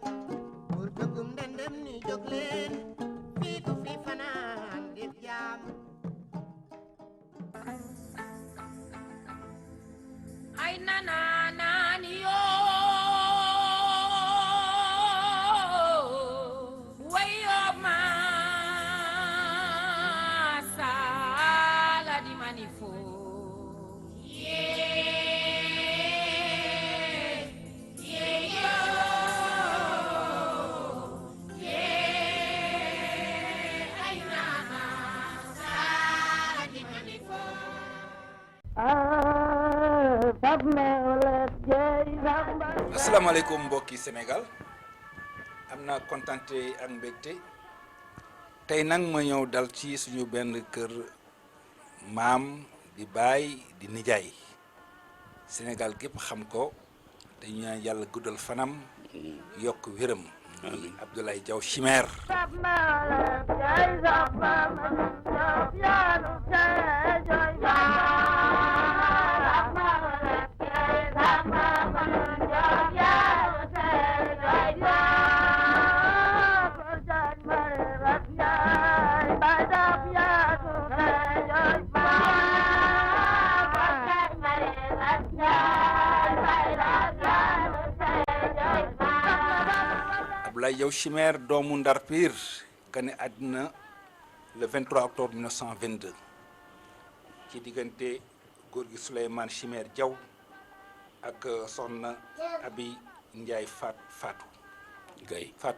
jot pour dëggum ndëndëm ni jóg leen fii ku fi fanaan def jaam ay nana nani yo wayo ma sala di manifo asalaamaaleykum mbokki Sénégal am naa kontante ak mbégte tey nag ma ñëw dal ci suñu benn kër maam di baay di nijaay Sénégal gépp xam ko te ñu ñaan yàlla guddal fanam yokk wéram muy Abdoulaye Diaw Chimère Abdoulaye Diaw Chimère doomu Ndar Pire gane àddina le 23 octobre 1922 ci diggante góor gi Souleymane Chimère Diaw ak soxna Abi Ndiaye Fatou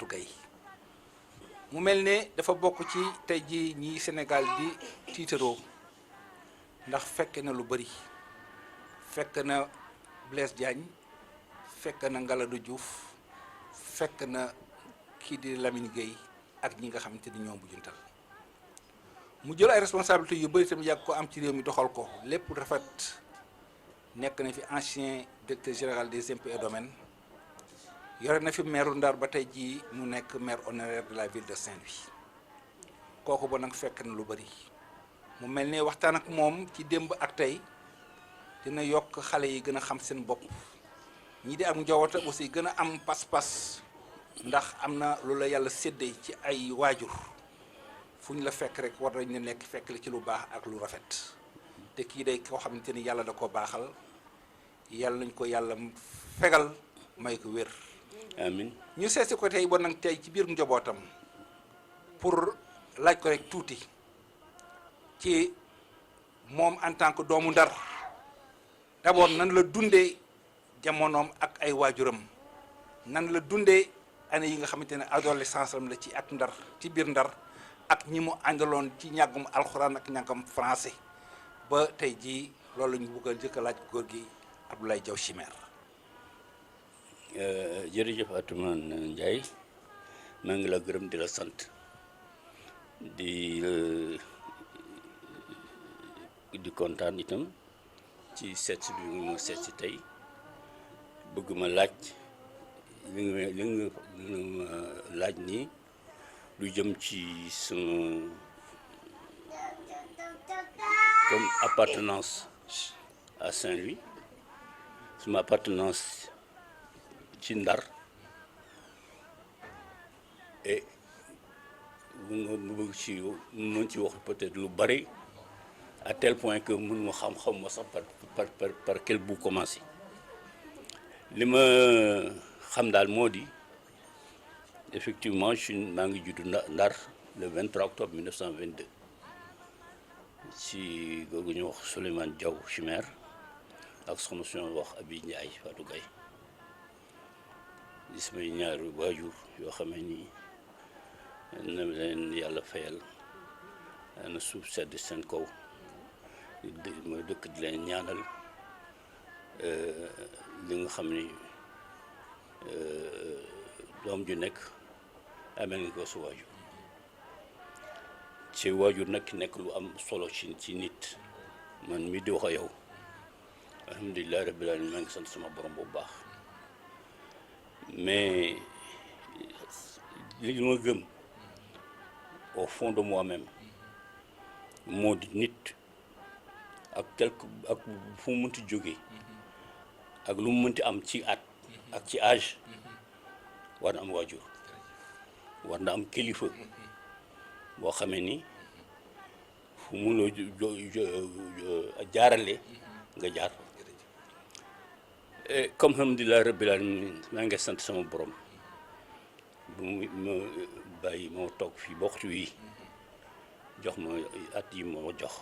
Gaye mu mel ne dafa bokk ci tey ji ñi Sénégal di tiitaroo ndax fekk na lu bëri fekk na Blaise Diagne fekk na Ngalandou Diouf fekk na kii di Lamine Gueye ak ñi nga xamante ni ñoom bujuntal mu jël ay responsabilités yu bëri tamit yàgg ko am ci réew mi doxal ko lépp rafet nekk na fi ancien directeur général des impôts et domaines yore na fi maire Ndar ba tey jii mu nekk maire honoraire de la ville de Saint-Louis kooku ba nag fekk na lu bëri mu mel ne waxtaan ak moom ci démb ak tey dina yokk xale yi gën a xam seen bopp ñi di am njawata aussi gën a am pas-pas ndax am na lu la yàlla séddee ci ay waajur fu ñu la fekk rek war nañ ne nekk fekk la ci lu baax ak lu rafet te kii day koo xamante ni yàlla da ko baaxal yàlla nañ ko yàlla fegal may ko wér. amiin ñu seesi ko tey ba nag tey ci biir njabootam pour laaj ko rek tuuti ci moom en tant que doomu Ndar d'abord nan la dundee jamonoom ak ay waajuram nan la dundee année yi nga xamante ne adolescence am la ci ak Ndar ci biir Ndar ak ñi mu àndaloon ci ñàggum alxuraan ak ñàggum français ba tey jii loolu la ñu bëgg a njëkk a laaj góor gi Abdoulaye Diaw Chimère. jërëjëf Atoumane Ndiaye maa ngi la gërëm di la sant di kontaan itam ci seet si bi ma seet si tey bëgg ma laaj li nga laaj nii lu jëm ci sama comme appartenance à Saint-Louis sama appartenance ci Ndar et mu bëgg ci mën ci wax peut-être lu bari à tel point que mun ma xam-xam ma sax par quel bout commencer li ma xam daal moo di effectivement maa ngi juddu Ndar le 23 octobre 1922 ci googu ñu wax Souleymane Diaw Chimère ak soxna suñu wax Abi Ndiaye Fatou Gaye di samay ñaari waajur yoo xam ne nii na leen yàlla fayal na suuf sedd seen kaw ma dëkk di leen ñaanal li nga xam ni doom ju nekk amel nga ko su waajur ci waajur nag nekk lu am solo ci nit man mi di wax a yow alhamdulilah rabbil alamin maa ngi sant sama borom bu baax mais li ma gëm au fond de moi-même moo di nit ak fu mu mënti jógee ak lu mu mënti am ci at ak ci âge war na am waajur war na am kilifa boo xamee ni fu mu la jaarale nga jaar comme alhamdulilah rabbil alamin maa ngi sant sama borom bu ma bàyyi moo toog fii ba waxtu wi jox ma at yi moo jox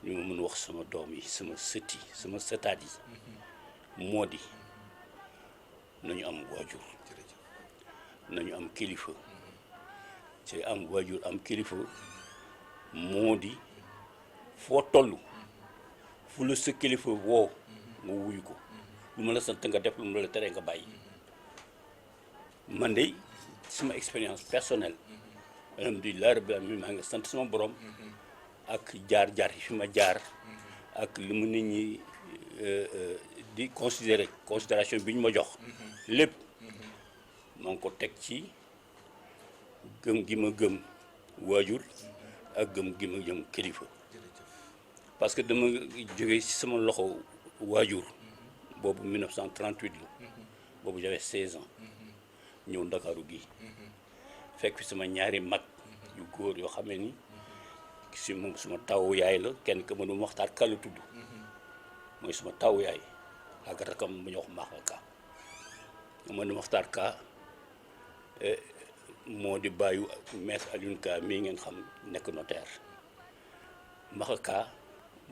ñu ma mën wax sama doom yi sama sët yi sama sëtaat yi moo di nañu am waajur nañu am kilifa ci am waajur am kilifa moo di foo toll fu la sa kilifa woo nga wuyu ko lu ma la sant nga def lu ma la tere nga bàyyi man de sama expérience personnelle alhamdulilah rabbil alamin maa ngi sant sama borom ak jaar-jaar yi fi ma jaar ak li mu nit ñi di considération bi ñu ma jox lépp maa ngi ko teg ci gëm gi ma gëm waajur ak gëm gi ma gëm kilifa parce que dama jógee ci sama loxo waajur boobu 1938 la boobu j'avais 16 ans ñëw Ndakaaru gi fekk fi sama ñaari mag yu góor yoo xam ne ni si moom suma tawu yaay la kenn ka mënu Maxtaar Ka la tudd mooy suma tawu yaay ak rakam bu ñu wax Maxtaar Ka mënu Maxtaar Ka moo di bàyyu maître Alioune Ka mii ngeen xam nekk notaire Maxtaar Ka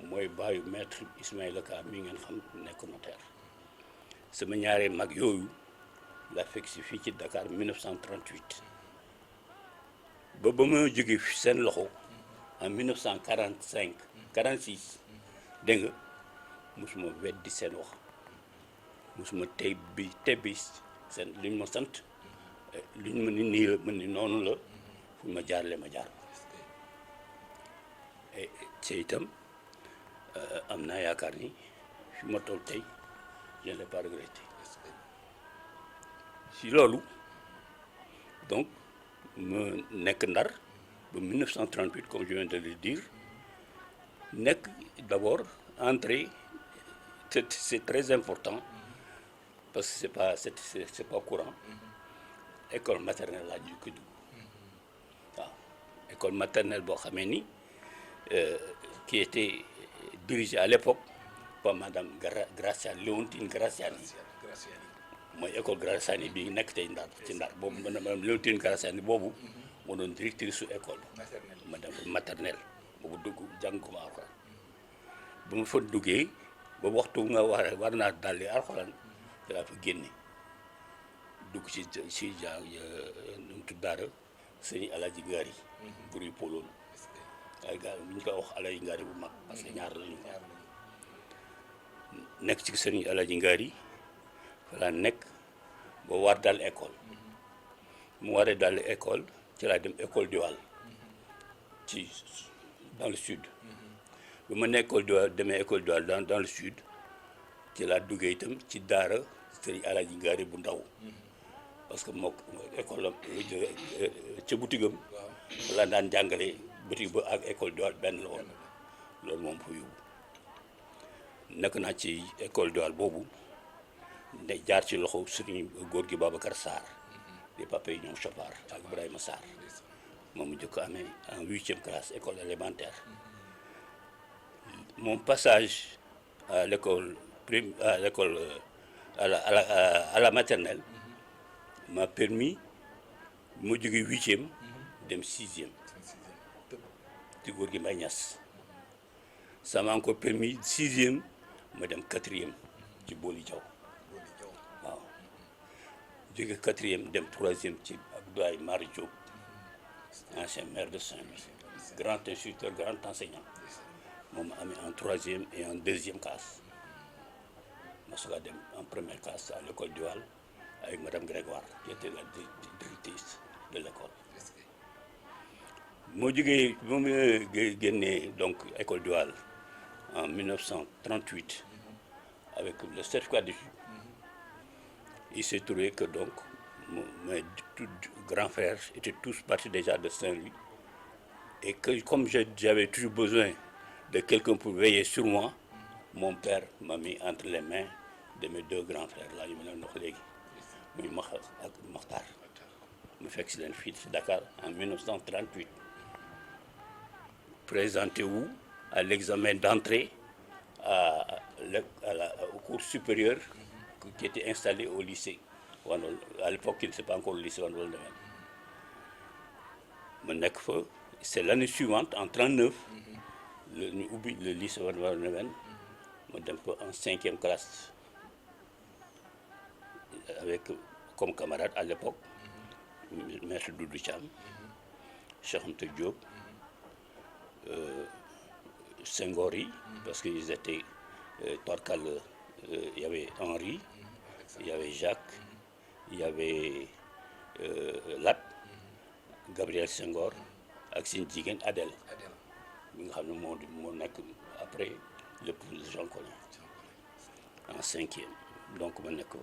mooy bàyyu maître Ismaïla Ka mii ngeen xam nekk notaire sama ñaari mag yooyu la fekk si fii ci Dakar 1938 ba ma jógee seen loxo en 1945 46 dégg nga mosuma weddi seen wax mosuma tebbi seen li ñu ma sant li ñu ma ni nii la mën ni noonu la fu ma jaarle ma jaar ci itam am naa yaakaar ni fi ma toll tey je ne l'ai pas regretté si loolu donc ma nekk Ndar ba 1938 comme je viens de le dire nekk d'abord entré c'est très important parce que c'est pas courant école maternelle laa ju ko dugg waaw école maternelle boo xamee ni qui était dirigée à l'époque par madame Graziani Léontine Graziani mooy école Graziani bi nekk tey Ndar ci Ndar boobu madame Léontine Graziani boobu moo doon directrice su école madame maternelle boobu dugg jàng ko ma alxuraan ba ma fa duggee ba waxtu nga war naa daldi alxuraan dalaa fa génne dugg ci nu mu tudd daara sëñ Alaaji Ngaari pour yu poloon waaye gaa bu ñu koy wax Alaaji Ngaari bu mag parce que ñaar lañu nekk ci sëñ Alaaji Ngaari fa laa nekk ba war dal école mu waree dal école ci laa dem école Diwal ci dans le sud ba ma nekk école Diwal demee école Diwal dans le sud ci laa duggee itam ci daara sëñ Alaaji Ngaari bu ndaw parce que moo école am ca boutique am la daan jàngale boutique ba ak école Diwal benn la woon loolu moom fa yóbbu nekk naa ci école Diwal boobu ne jaar ci loxo suñu góor gi Babacar Sarr di papa yi ñoom Chopard ak Ibrahima Sarr moom mu jëkk amee en 8e classe école élémentaire mon passage à l'école à la maternelle m'a permis mu jógee 8e dem 6e ci góor gi Mbaye Niass ça m'a encore permis 6e ma dem 4e ci Boli Diaw waaw jóge 4e dem 3e ci Abdoulaye Mar Diop ancien maire de Saint-Louis grand instituteur grand enseignant moom ma amee en 3e et en 2e classe ma soog a dem en première classe à l'école Diwal avec madame Grégoire qui était la directrice de l'école moo jógee ba mu génnee donc école Diwal en 1938 avec le certificat d'études. Il s'est trouvé que donc mes grands frères étaient tous partis déjà de Saint-Louis et que comme j'avais toujours besoin de quelqu'un pour veiller sur moi, mon père m'a mis entre les mains de mes deux grands frères là yu ma leen wax léegi muy Maxa ak fekk si leen fii ci Dakar en 1938 présenté wu à l'examen d'entrée au cours supérieur qui était installé au lycée Wandol à l'époque il ne c'est pas encore le lycée Wandol Ndewen ma nekk fa c'est l'année suivante en 39 ñu ubbi le lycée Wandol Ndewen ma dem fa en 5e classe avec comme camarade à l'époque maître Doudou Thiam, Cheikh Anta Diop, Senghor yi parce qu'ils étaient Torkal, il y avait Henri, il y avait Jacques, il y avait Lat, Gabriel Senghor ak seen jigéen Adèle bi nga xam ne moo nekk après l'épouse de Jean Collin en 5e donc ma nekk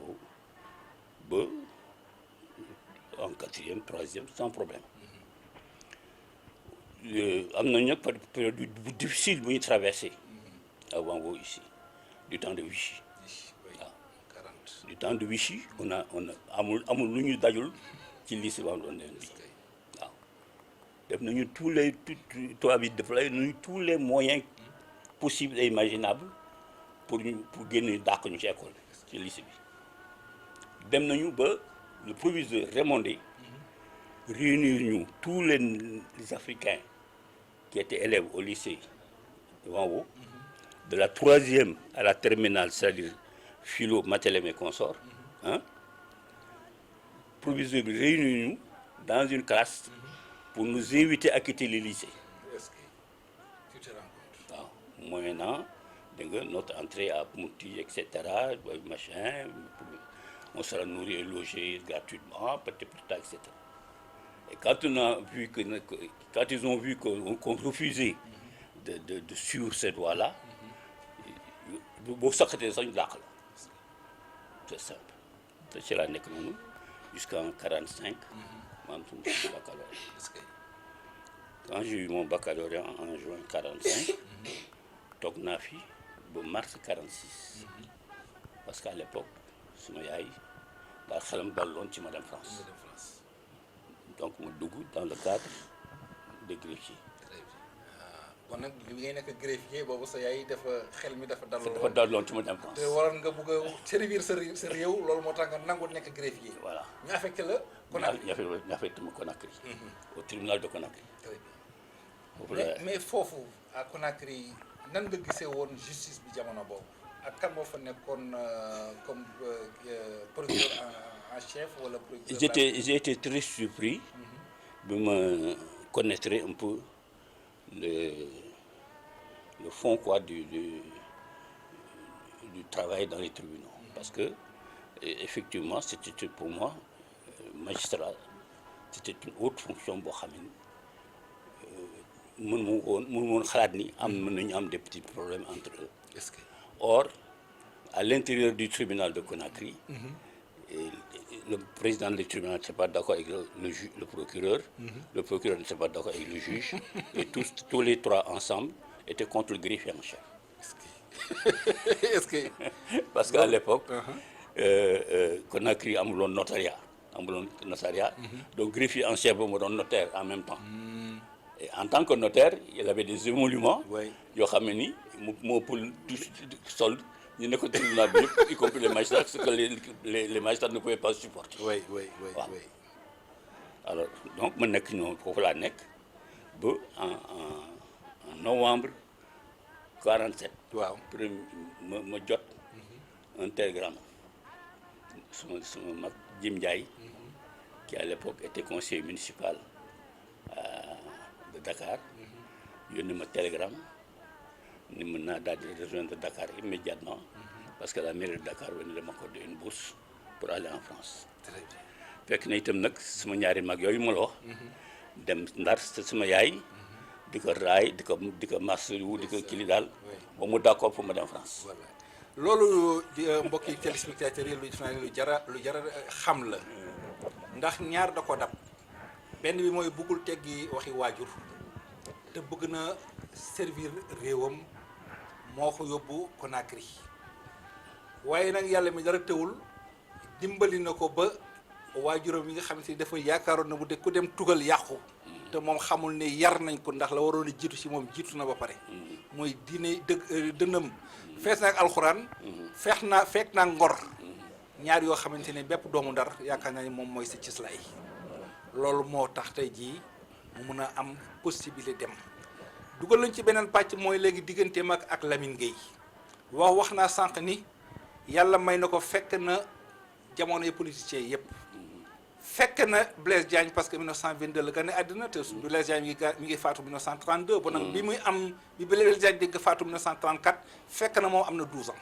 ba en 4e 3e sans problème am nañu nag période bu difficile bu ñu traversé avant boobu ici du temps de Vichy waaw du temps de Vichy on a amul lu ñu dajul ci lycée ba doon leen bi waaw def nañu tous les tous les moyens possibles et imaginables pour génne dàq ñu ci école ci lycée bi dem nañu ba le proviseur Raymondé réunir ñu tous les Africains qui étaient élèves au lycée de Wango de la 3e à la terminale c'est-à-dire philo Mathelem et consorts proviseur bi réunir ñu dans une classe pour nous inviter à quitter le lycée waaw moyennant dégg nga notre entrée à Mouti etc machin on sera nourri et logé gratuitement etc. Et quand ils ont vu qu'on refusait de suivre cette voie-là, boo saxatee sax ñu dàq la c'est simple te ci laa nekk noonu jusqu'en 45 maanaam suñu baccalauréat. Quand j'ai eu mon baccalauréat en juin 45 toog naa fi ba mars 46 parce qu'à l'époque suma yaay daal xelam daloon ci Madame France donc mu dugg dans le cadre de greffier. kon nag li ngay nekk greffier boobu sa yaay xel mi dafa daloon ci Madame France. te waroon nga bëgg a servir sa réew loolu moo tax nga nangu nekk greffier. voilà ñu affecté la Conakry. ñu affecté ma Conakry. au tribunal de Conakry. mais foofu à Conakry nan nga gisee woon justice bi jamono boobu. ak kan moo fa nekkoon comme procureur en chef wala procureur. J'ai été très surpris de me connaître un peu le fond quoi du travail dans les tribunaux parce que effectivement c'était pour moi magistrat c'était une haute fonction boo xam ne mënu woon xalaat ni mën nañu am des petits problèmes entre eux. Est-ce que or à l'intérieur du tribunal de Conakry le président du tribunal n'était pas d'accord avec le procureur, le procureur n'était pas d'accord avec le juge, et tous les trois ensemble étaient contre le greffier en chef. Est-ce que parce qu'à l'époque, Conakry amuloon notariat, donc greffier en chef moo doon notaire en même temps. Et en tant que notaire, il avait des émoluments yoo xam ne ni moo pour solde. ñu nekk tribunal bi yëpp y compris les magistrats ce que les magistrats ne pouvaient pas supporter. oui. Alors donc ma nekk ñoom foofu laa nekk ba en novembre 47. waaw ma jot un télégramme sama mag Jim Ndiaye qui à l'époque était conseiller municipal de Dakar yónni ma télégramme ni mën naa daal di rejoindre Dakar immédiatement parce que la mairie de Dakar venait de m'accorder une bourse pour aller en France. Très bien. fekk na itam nag sama ñaari mag yooyu ma la wax dem Ndar sama yaay di ko raay di ko masawu di ko kili daal ba mu d'accord pour ma dem France. voilà loolu mbokki téléspectateurs yi lu jara xam la ndax ñaar da ko dab benn bi mooy bëggul teggi waxi waajur te bëgg na servir réewam moo ko yóbbu Conakry waaye nag yàlla mi dara teewul dimbali na ko ba waajuram yi nga xamante ni dafa yaakaaroon na bu de ku dem tugal yàqu te moom xamul ne yar nañ ko ndax la waroon a jiitu ci moom jiitu na ba pare mooy diine dënnam fees na ak alxuraan fekk naa ngor ñaar yoo xamante ne bépp doomu Ndar yaakaar naa ni moom mooy sa cislaay loolu moo tax tey jii mu mun a am possibilité dem dugal nañ ci beneen pàcc mooy léegi digganteem ak Lamine Gueye wax naa sànq ni yàlla may na ko fekk na jamono yi politiciens yëpp fekk na Blaise Diagne parce que 1922 la gane àddina te Blaise Diagne mi ngi faatu 1932 ba nag bi Blaise Diagne di faatu 1934 fekk na moom am na 12 ans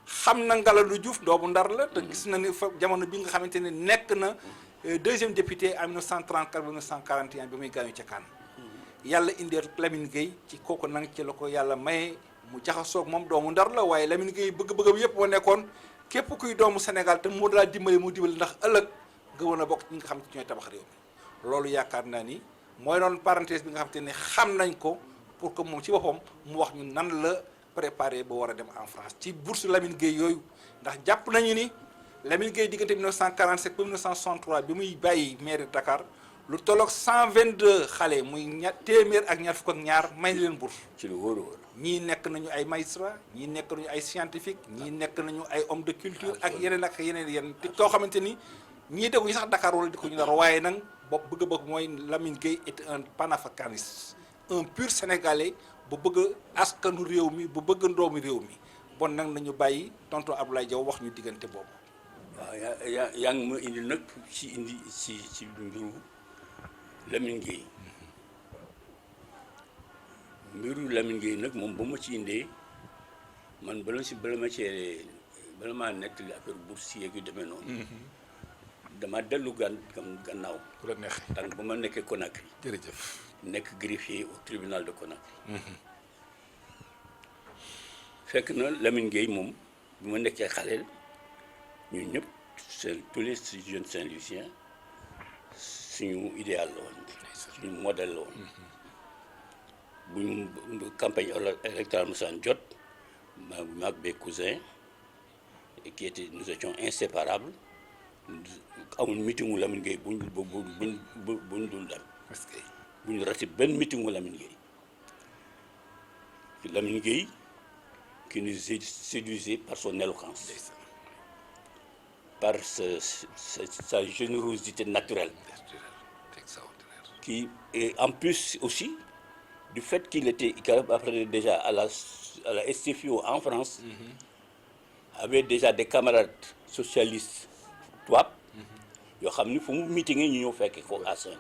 xam na Ngalandou Diouf doomu Ndar la te gis na ni fa jamono bi nga xamante ne nekk na deuxième député en 1934 ba 1941 bi muy gaañu ca Kaan yàlla indi Lamine Gueye ci kooku nag ci la ko yàlla maye mu jaxasoog moom doomu Ndar la waaye Lamine Gueye bëgg-bëggam yëpp moo nekkoon képp kuy doomu Sénégal te mu laa dimbali ndax ëllëg nga woon a bokk ñi nga xam ne ñooy tabax réew mi loolu yaakaar naa ni mooy noonu parenthèse bi nga xam te ne xam nañ ko pour que moom ci boppam mu wax ñu nan la préparé ba war a dem en France ci bourse Lamine Gueye yooyu ndax jàpp nañu ni Lamine Gueye diggante 1947 ba 1963 bi muy bàyyi mairie de Dakar lu tolloog 122 xale muy téeméer ak ñaar fukk ak ñaar may leen bourse ci lu wóor a wóor ñii nekk nañu ay magistrat ñii nekk nañu ay scientifique ñii nekk nañu ay homme de culture ak yeneen te koo xamante ni ñii dégguñu sax Dakar wala di ko ñu dara waaye nag bopp bëgg-bëgg mooy Lamine Gueye est un panafricaniste un pur sénégalais bu bëgg askanu réew mi bu bëgg ndoomi réew mi bon nag nañu bàyyi tonton Abdoulaye Diaw wax ñu diggante boobu. waaw yaa ngi ma indi nag ci mbiru Lamine Gueye nag moom ba ma ci indee man bala maa nettali affaire bourse yeeg yu demee noonu. dama dellu gannaaw. bu la neexee tànk ba ma nekkee Conakry. jërëjëf. nekk greffier au tribunal de Conakry. fekk na Lamine Gueye moom bi ma nekkee xaleel ñun ñëpp tous les jeunes Saint-Louisiens suñu idéal la woon suñu modèle la woon. buñ campagne électorale mosaan jot maag mes cousins qui étaient nous étions inséparables amul meetingu Lamine Gueye buñ dul dem. parce que buñ rati benn meetingu Lamine Gueye qui nous séduisait par son éloquence, par sa générosité naturelle, qui et en plus aussi du fait qu'il après déjà à la STFIO en France, avait déjà des camarades socialistes tubaab yoo xam ni fu mu meeting ñu ñëw fekke ko à Saint,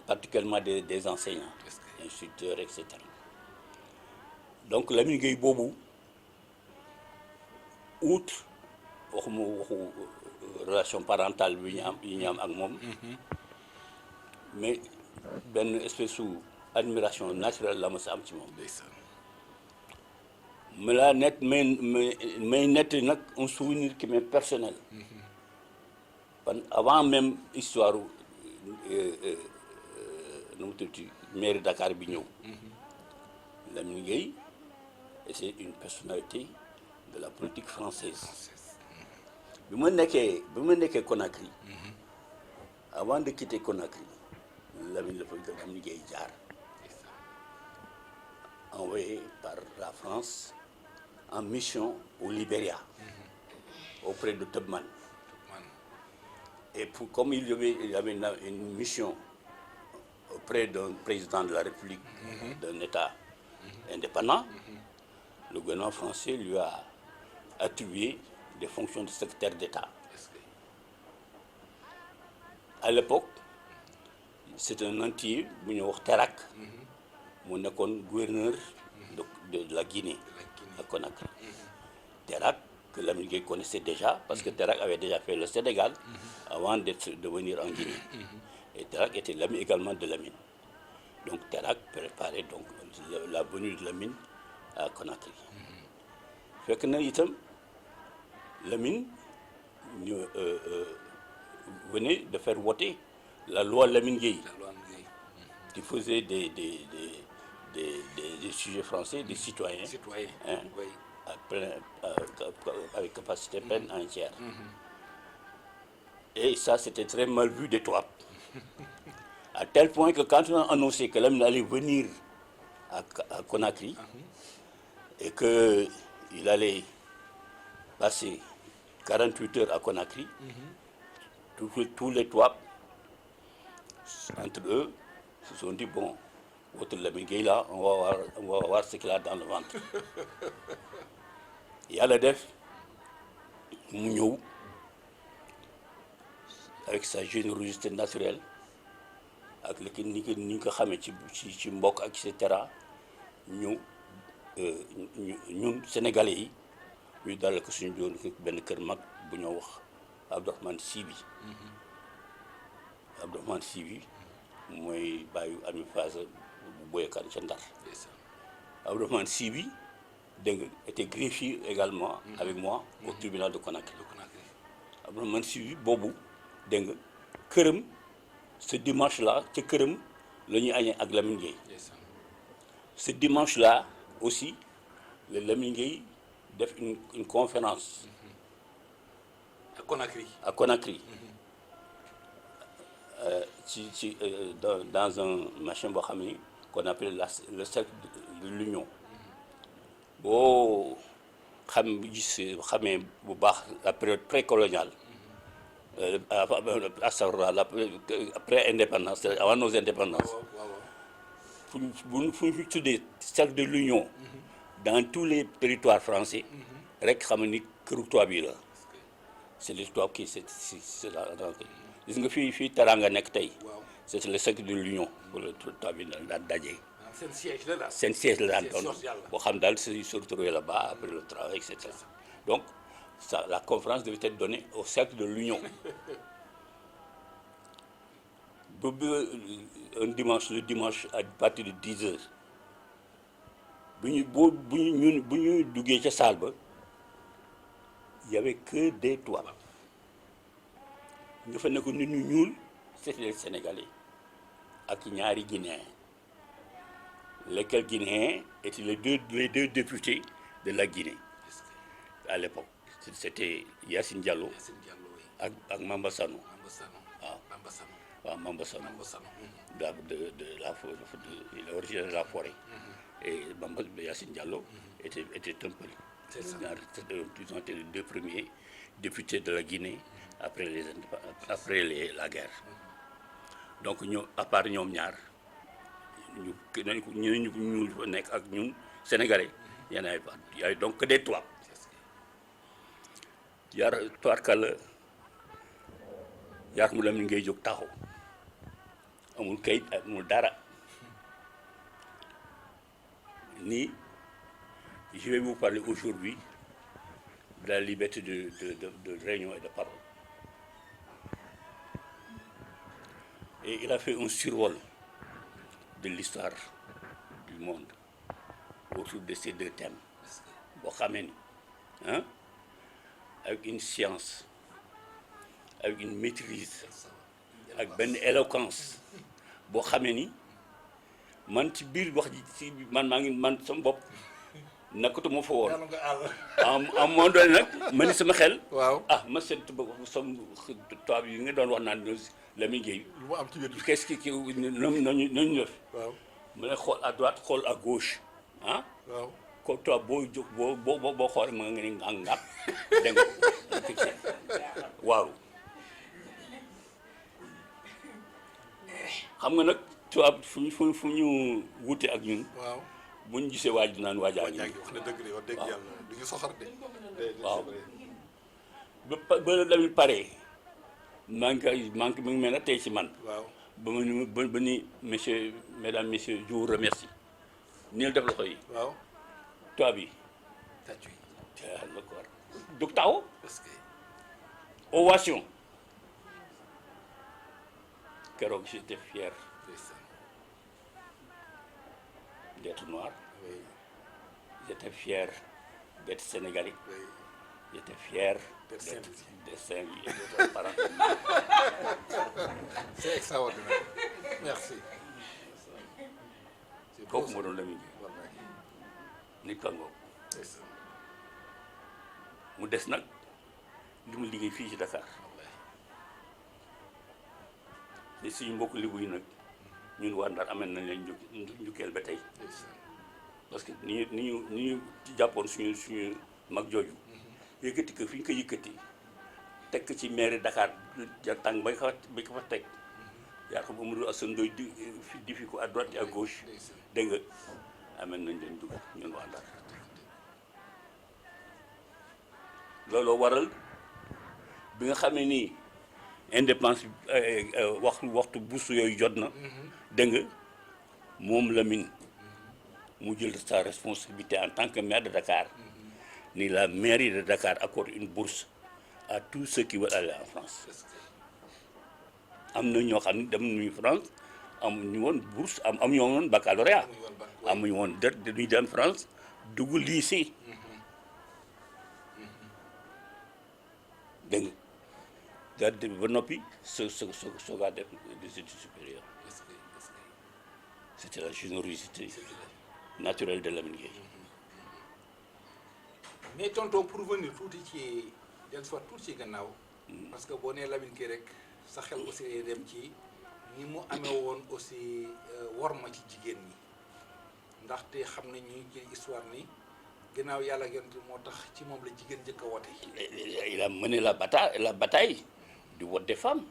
particulièrement des enseignants, instructeurs, etc. Donc Lamine Gueye boobu outre waxu relation parentale bi ñu am ak moom, mais benn espèce su admiration naturelle la ma sa am ci moom. may nett nag un souvenir qui m'est personnel. Avant même histoire nu mu tudd mairie Dakar bi ñëw. Lamine Gueye c'est une personnalité de la politique française. bi ma nekkee Conakry. Avant de quitter Conakry Lamine Gueye jaar envoyé par la France en mission au Libéria auprès de Tubman. Et comme il y avait une mission auprès d'un président de la République, d'un État indépendant, le gouvernement français lui a attribué des fonctions de secrétaire d'État. À l'époque, c'est un entier bu ñu wax Terak mu nekkoon gouverneur de la Guinée à Conakry. Terak que Lamine Gueye connaissait déjà parce que Terak avait déjà fait le Sénégal avant de venir en Guinée. Et Terak était l'ami également de Lamine. Donc Terak préparait donc la venue de Lamine à Conakry. Fekk na itam Lamine ñu venait de faire voter la loi Lamine Gueye qui faisait des sujets français, des citoyens, hein, oui. avec capacité pleine entière. Et ça, c'était très mal vu des Touaregs. À tel point que quand on a annoncé que Lamine allait venir à Conakry et qu'il allait passer 48 heures à Conakry, tous les Touaregs, entre eux, se sont dit, bon, votre Lamine Gueye là, on va voir ce qu'il a dans le ventre. Yàlla def mu ñëw avec sa générosité naturelle ak li ni ko xamee ci mbokk ak et cetera ñun Sénégalais yi ñu dalal ko suñu doon benn kër mag bu ñoo wax Abdourahmane Sibi. Abdourahmane Sibi mooy bàyyi Ami Faza bu boyekan ca Ndar. Abdourahmane Sibi dégg nga était greffier également avec moi au tribunal de Conakry. Abdourahmane Sibi boobu dégg nga këram ce dimanche là ca këram la ñuy añee ak Lamine Gueye. Ce dimanche là aussi le Lamine Gueye def une conférence à Conakry dans un machin boo xam ne qu'on appelle le cercle de l'union. boo xamee bu baax la période précoloniale après indépendance avant nos indépendances fu ñu tuddee cercle de l'union dans tous les territoires français rek xam ni këru tubaab yi la c'est les tubaab qui c'est la gis nga fii Teranga nekk tey c'est le cercle de l'union pour le tubaab yi daan daje. seen siège la daan doon boo xam daal se retrouver là-bas après le travail et cetera donc ça la conférence devait être donnée au cercle de l'union un dimanche le dimanche à partir de 10 heures bu ñu duggee ca salle ba il y avait que des Touaregs ñu fa nekk nit ñu ñuul c'était les Sénégalais ak ñaari Guinéens. Lesquels Guinéens étaient les deux députés de la Guinée à l'époque. C'était Yacine Diallo ak Mamba Sano. waaw Mamba Sano de l'origine de la forêt. Et Yacine Diallo était un peu. Ils ont été les deux premiers députés de la Guinée après la guerre. Donc à part ñoom ñaar. ñu nekk ak ñun Sénégalais y en avait donc que des Touaregs tubaarkàlla mu Lamine Gueye jóg taxaw amul kayit amul dara ni je vais vous parler aujourd'hui de la liberté de réunion et de parole et il a fait un survol de l'histoire du monde autour de ces deux thèmes boo xamee ni avec une science avec une maîtrise ak benn éloquence boo xamee ni man ci biir wax ji ci man sama bopp nekkatuma fa woon en moment donné nag ma ni sama xel ma seet sama tubaab yi nga doon wax naan Lamine Gueye lu mu am ci biir qu'est-ce qui nañu def mu ne xool à droite xool à gauche ko toi boo jóg boo xool ma nga ni ngàpp dégg nga waaw xam nga nag tubaab fu ñu wute ak ñun bu ñu gisee waaj naan waajaa ngi wax na dëgg de wax dëgg yàlla du ñu soxar de waaw ba Lamine pare maa ngi mi ngi mel na tey ci man ba ni mesdames messieurs je vous remercie nii def loxo yi tubaab yi la ko war jóg taxaw ovation keroog j'étais fier d'être noir j'étais fier d'être sénégalais j'étais fier d'être Saint-Louis et d'être parent. C'est extraordinaire. Merci. kooku moo doon Lamine Gueye nit ka ngoog mu des nag li mu liggéey fii ci Dakar te suñu mbokk libu yi nag ñun waa Ndar amee nañ leen njukkeel ba tey parce que ni ñu jàppoon suñu mag jooju yëkkati ko fi ñu ko yëkkati teg ko ci mairie Dakar ja tàng ba ko fa teg yaa xam Amadou Assane Ndoye di fi ko à droite et à gauche dégg nga amee nañ leen dugg ñun waa Ndar looloo waral bi nga xamee ni indépendance waxtu bourse yooyu jot na dégg nga moom Lamine mu jël sa responsabilité en tant que maire de Dakar ni la mairie de Dakar accorde une bourse à tous ceux qui veulent aller en France am na ñoo xam ne dem nañu France amuñu woon bourse amuñu woon baccalauréat amuñu woon dañuy dem France dugg lycée dégg nga daal ba noppi soogaa def des études supérieures c'était la générosité naturelle de Lamine Gueye. mais tonton pour venir tuuti ci del soit tuuti ci gannaaw parce que boo nee Lamine Gueye rek sa xel aussi day dem ci ni mu amee woon aussi worma ci jigéen ñi ndaxte xam nañu ci histoire ni gannaaw yàlla yonent moo tax ci moom la jigéen njëkk a woote. Il a mené la bataille du vote des femmes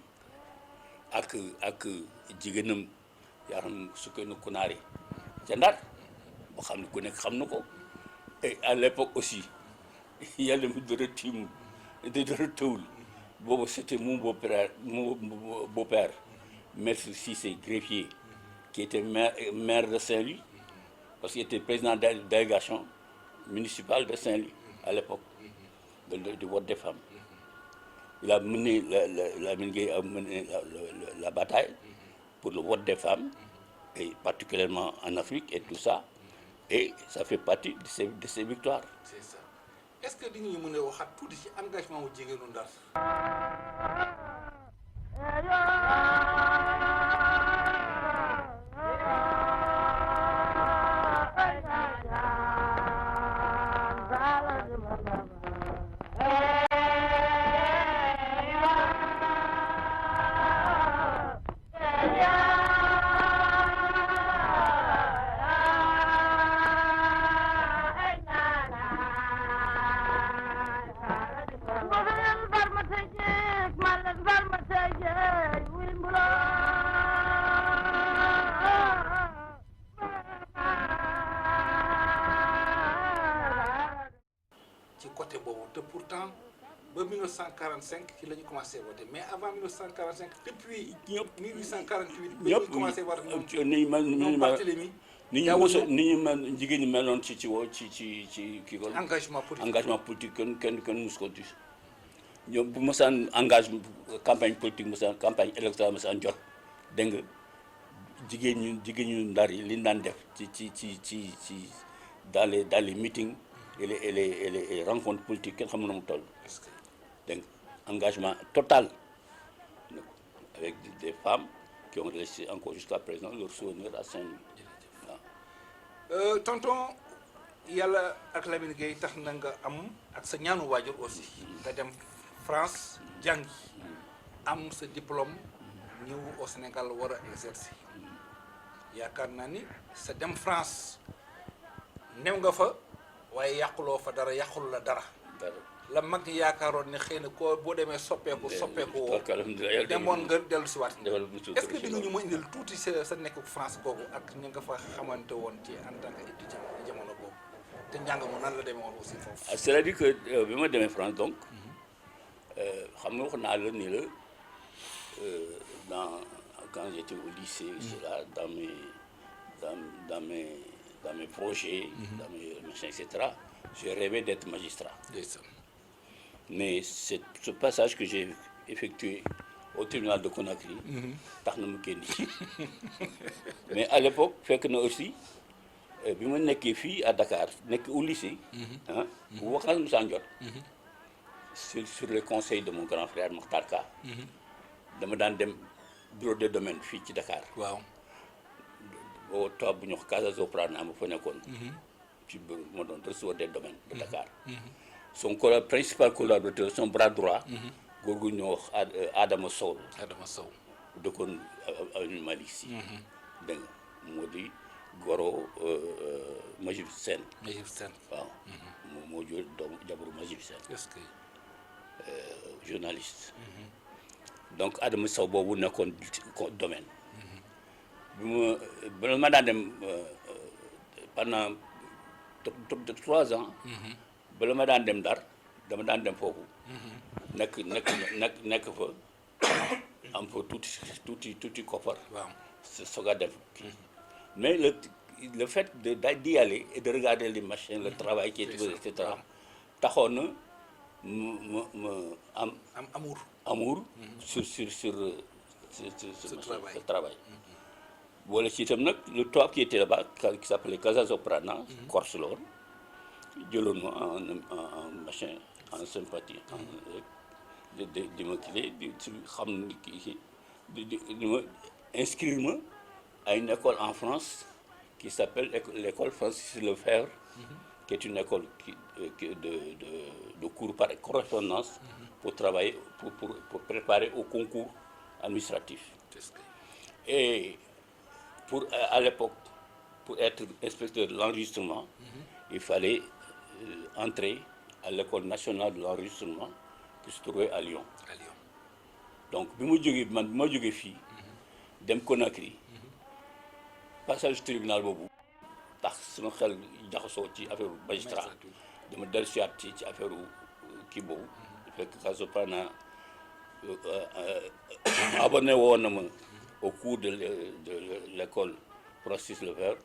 ak jigéenam yaa xam Sukeyna Kunaari ca Ndar boo xam ne ku nekk xam na ko et à l'époque aussi yàlla mi dara tiim dara tëwul boobu c'était mon beau-père maître Cissé greffier qui était maire de Saint-Louis parce qu'il était président de la délégation municipale de Saint-Louis à l'époque du vote des femmes. Il a mené Lamine Gueye a mené la bataille pour le vote des femmes et particulièrement en Afrique et tout ça et ça fait partie de ses victoires. C'est ça. Est-ce que di nga ñu mën a waxaat tuuti ci engagement wu jigéenu Ndar. ci côté boobu te pourtant ba 1945 ci la ñu commencé voter mais avant 1945 depuis 1848. ñëpp ñu commencé war ñoom Barthélemy ni ñu mel jigéen ñi meloon ci kii ko engagement politique kenn mus ko gis ñoom bu mosaan engagement campagne politique mosaan campagne électorale mosaan jot dégg nga jigéen ñu Ndar yi li ñu daan def ci dans les meetings et les rencontres politiques kenn xam na mu toll dégg nga engagement total avec des femmes qui ont resté encore jusqu'à présent leur souvenir à Saint-Louis. Tonton yàlla ak Lamine Gueye tax na nga am ak sa ñaanu waajur aussi nga dem France jàngi am sa diplôme ñëw au Sénégal war a exercer yaakaar naa ni sa dem France new nga fa waaye yàquloo fa dara yàqulu la dara la mag ñi yaakaaroon ne xëy na koo boo demee soppeeku woo demoon nga dellu si waat est-ce que di nga ñu ma indil tuuti sa nekk France googu ak ñi nga fa xamante woon ci en tant que étudiant jamono boobu te njàng mu nan la demee woon aussi foofu. c'est-à-dire que bi ma demee France donc xam nga wax naa la ni la quand j'étais au lycée cela dans mes projets dans mes machins etc. j'ai rêvé d'être magistrat. Mais ce passage que j'ai effectué au tribunal de Conakry tax na mu génn ci mais à l'époque fekk na aussi bi ma nekkee fii à Dakar nekk au lycée bu waxal mu saan jot sur le conseil de mon grand frère Makhtar Ka dama daan dem bureau des domaines fii ci Dakar waaw boo toog bu ñu wax Casa Soprana ma fa nekkoon ci bureau moo doon recevoir des domaines de Dakar son principal collaborateur son bras droit góor gu ñoo wax Adama Sow dëkkoon Mali si. dégg nga moo di goro Majib Sène. Majib Sène. waaw moo jur doomu jabaru Majib Sène. est-ce que. journaliste. donc Adama Sow boobu nekkoon domaine. bi ma daan dem pendant 3 ans. bala ma daan dem Ndar dama daan dem foofu. nekk fa am fa tuuti koppar. waaw soog a dem. mais le fait d'y aller et de regarder les machines le travail qui est fait et cetera taxoon na ma am amour sur ce travail. boole ci itam nag le tubaab qui était là-bas qui s'appelait Casasoprana Corse la woon jëloon ma en machin en sympathie di ma kii di xam ni kii di ma inscrire ma à une école en France qui s'appelle l'école Francis Lefebvre, qui est une école de cours par correspondance pour travailler, pour préparer au concours administratif. Et à l'époque, pour être inspecteur de l'enregistrement, il fallait entrer à l'école nationale de l'enregistrement qui se trouvait à Lyon. Donc, bi ma jógee fii dem Conakry passage tribunal boobu tax sama xel jaxasoo ci affaire magistrat dama dellusiwaat ci affaire kii boobu fekk Casasoprana abonné woon na ma au cours de l'école Francis Lefebvre.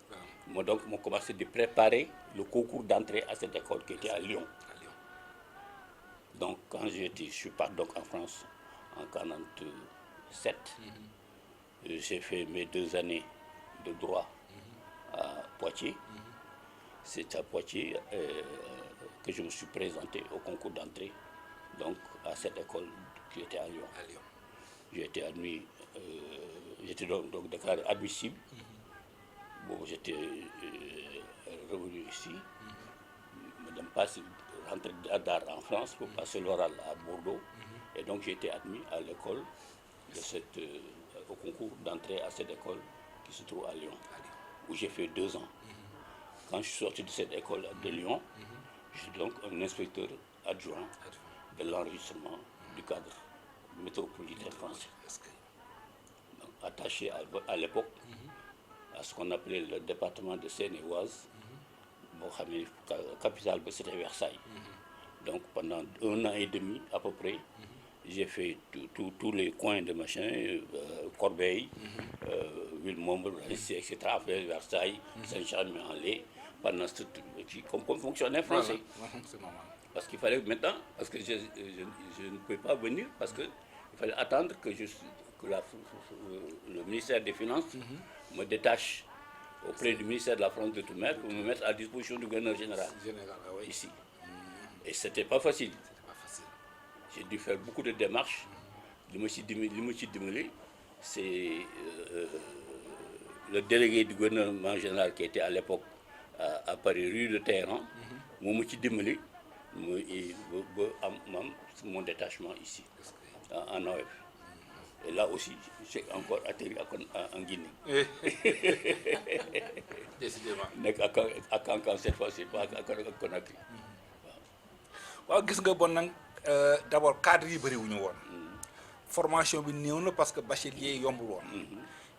Moi donc j'ai commencé de préparer le concours d'entrée à cette école qui était à Lyon. Donc quand je suis parti donc en France en 1947, j'ai fait mes 2 années de droit à Poitiers. C'est à Poitiers que je me suis présenté au concours d'entrée donc à cette école qui était à Lyon. J'ai été admis, j'étais donc déclaré admissible. Bon, j'étais revenu ici. Madame passe rentrée à Dar en France pour passer l'oral à Bordeaux. Et donc j'ai été admis à l'école au concours d'entrée à cette école qui se trouve à Lyon, où j'ai fait 2 ans. Quand je suis sorti de cette école de Lyon, je suis donc un inspecteur adjoint de l'enregistrement du cadre métropolitain français. Donc, attaché à l'époque à ce qu'on appelait le département de Seine-et-Oise, capitale, c'était Versailles. Donc pendant 1 an et demi à peu près, j'ai fait tous les coins de machin, Corbeil, Villemomble, etc., Versailles, Saint-Germain-en-Laye, pendant comme fonctionnaire français. C'est normal. Parce qu'il fallait maintenant, parce que je ne pouvais pas venir, parce qu'il fallait attendre que le ministère des Finances me détache auprès du ministère de la France de Toumer pour me mettre à disposition du gouverneur général ici. Et c'était pas facile. J'ai dû faire beaucoup de démarches. Li ma ci dimbali, c'est le délégué du gouvernement général qui était à l'époque à Paris, rue de Téhéran, moo ma ci dimbali ba am mon détachement ici, en AOF. Et là aussi, j'ai encore atterri en Guinée. Décidément. nekk à Kankan cette fois-ci, pas à Conakry. waaw gis nga bon nag d'abord cadre yi bëri wu ñu woon. formation bi néew na parce que bachelier yombul woon.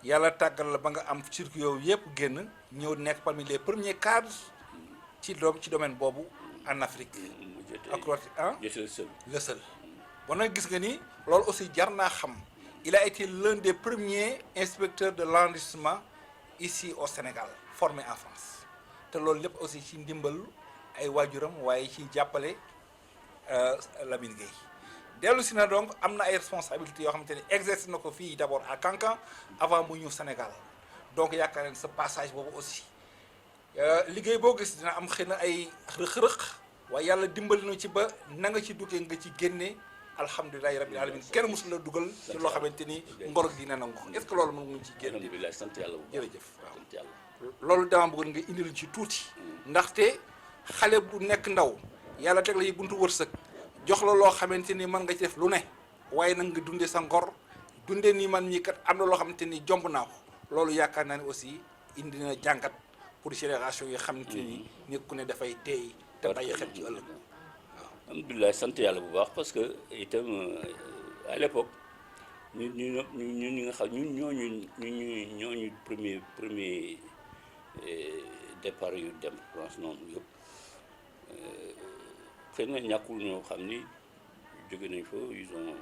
yàlla tàggal la ba nga am circuit yow yëpp génn ñëw nekk parmi les premiers cadres ci domaine boobu en Afrique. J'étais le seul. Le seul. Bon nag gis nga ni loolu aussi jar naa xam. Il a été l'un des premiers inspecteurs de l'enregistrement ici au Sénégal, formé en France. te loolu lépp aussi ci ndimbal ay waajuram waaye ci jàppale Lamine Gueye. dellu si na donc am na ay responsabilités yoo xamante ni exercé na ko fii d'abord à Kankan avant mu ñëw Sénégal donc yaakaar naa sa passage boobu aussi liggéey boo gis dina am xëy na ay rëq-rëq waaye yàlla dimbali na ci ba na nga ci duggee nga ci génne alhamdulilahi rabbil alamin kenn mosul la dugal ci loo xamante ni ngor gi dina nangu est-ce que loolu mën nga ci génne. alhamdulilah sant yàlla bu baax jërëjëf waaw sant yàlla. loolu dama bëggoon nga indil ci tuuti ndaxte xale bu nekk ndaw yàlla teg la yi buntu wërsëg jox la loo xamante ni mën nga ci def lu ne waaye nag nga dundee sa ngor dundee ni man mii kat am na loo xamante ni jomb naa ko loolu yaakaar naa ne aussi indi na jàngat pour génération yi xamante ni nit ku ne dafay teey te bàyyi xel ci ëllëg. alhamdulilah sant yàlla bu baax parce que itam à l'époque ñun ñi nga xam ñooñu premier départ yu dem France noonu yëpp xëy na ñàkkul ñoo xam ni jóge nañ fa ils ont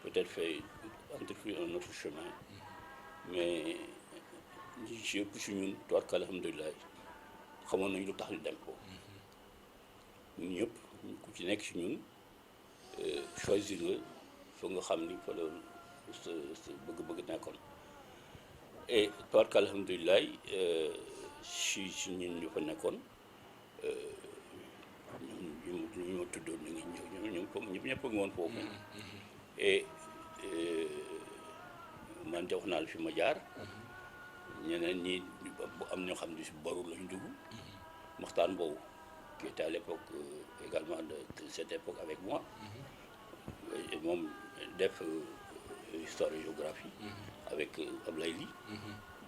peut-être fait entrepris un autre chemin mais ñi ci ëpp si ñun toog alhamdulilah xamoon nañ lu tax ñu dem ko ñun ñëpp ku ci nekk si ñun choisir nga fa nga xam ni fa la sa bëgg-bëgg nekkoon et toog alhamdulilah si ñun ñu fa nekkoon ñu ma tuddoon ñu ngi ñëpp a ngi woon foofu et man de wax naa la fi ma jaar ñeneen ñi bu am ñoo xam ne si baru lañ dugg waxtaan boobu qui était à l'époque également de cette époque avec moi et moom def histoire et géographie avec Ablaye Ly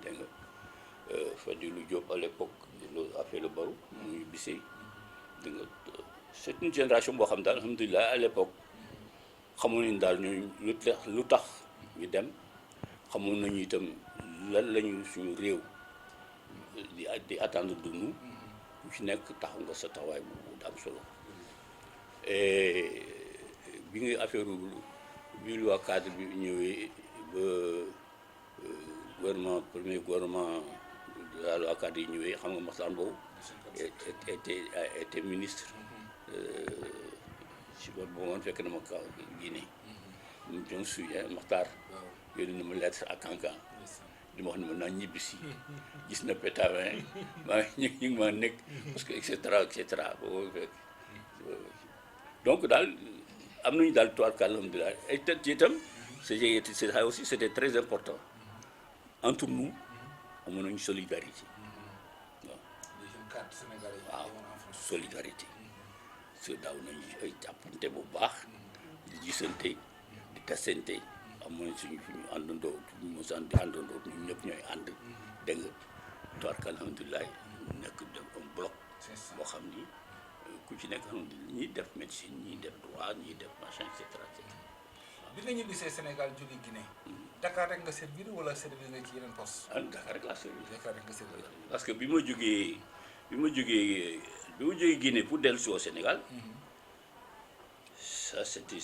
dégg nga Fadilou Diop à l'époque a fait le barreau muy Bissey dégg nga c'est une génération boo xam daal alhamdulilah à l'époque xamoon nañu daal ñooñu lu tax ñu dem xamoon nañu itam lan lañu suñu réew di attendre de nous ku ci nekk taxaw nga sa taxawaay bu am solo et bi nga affaire bi loi cadre bi ñëwee ba premier gouvernement de la loi cadre yi ñëwee xam nga Maxtaan boobu était ministre si boobu moom fekk na ma kaw Guinée je me souviens Maxtaar yónni na ma lettre à Kankan di ma wax ne ma naa ñibbi si gis na Pétavin maa ñu ngi ma nekk parce que et cetera boobu fekk donc daal am nañu daal toile alhamdulilah et itam c'est aussi c'était très important entre nous amoon nañu solidarité waaw solidarité parce que daaw nañu ay jàppante bu baax di gisante di tasante amoon suñu fu ñu àndandoo ñu mosaan di àndandoo ñun ñëpp ñooy ànd dégg nga toile alhamdulilah nekk un bloc boo xam ni ku ci nekk alhamdulilah ñiy def médecine ñiy def droit ñiy def machin et cetera. bi nga ñibbisee Sénégal jóge Guinée Dakar rek nga servir wala servir nga ci yeneen poste. ah Dakar rek laa servir. Dakar rek nga servir. parce que bi ma jógee Guinée pour dellu si au Sénégal ça c'était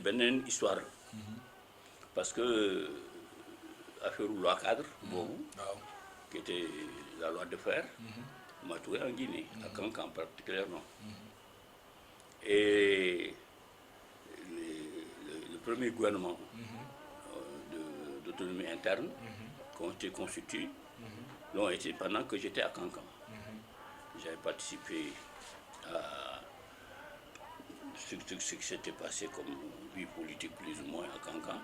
beneen histoire parce que affaire loi cadre boobu qui était la loi de fer m'a trouvé en Guinée à Kankan particulièrement et le premier gouvernement d'autonomie interne qui ont été constitués l'ont été pendant que j'étais à Kankan. J'avais participé à ce qui s'était passé comme vie politique plus ou moins à Kankan.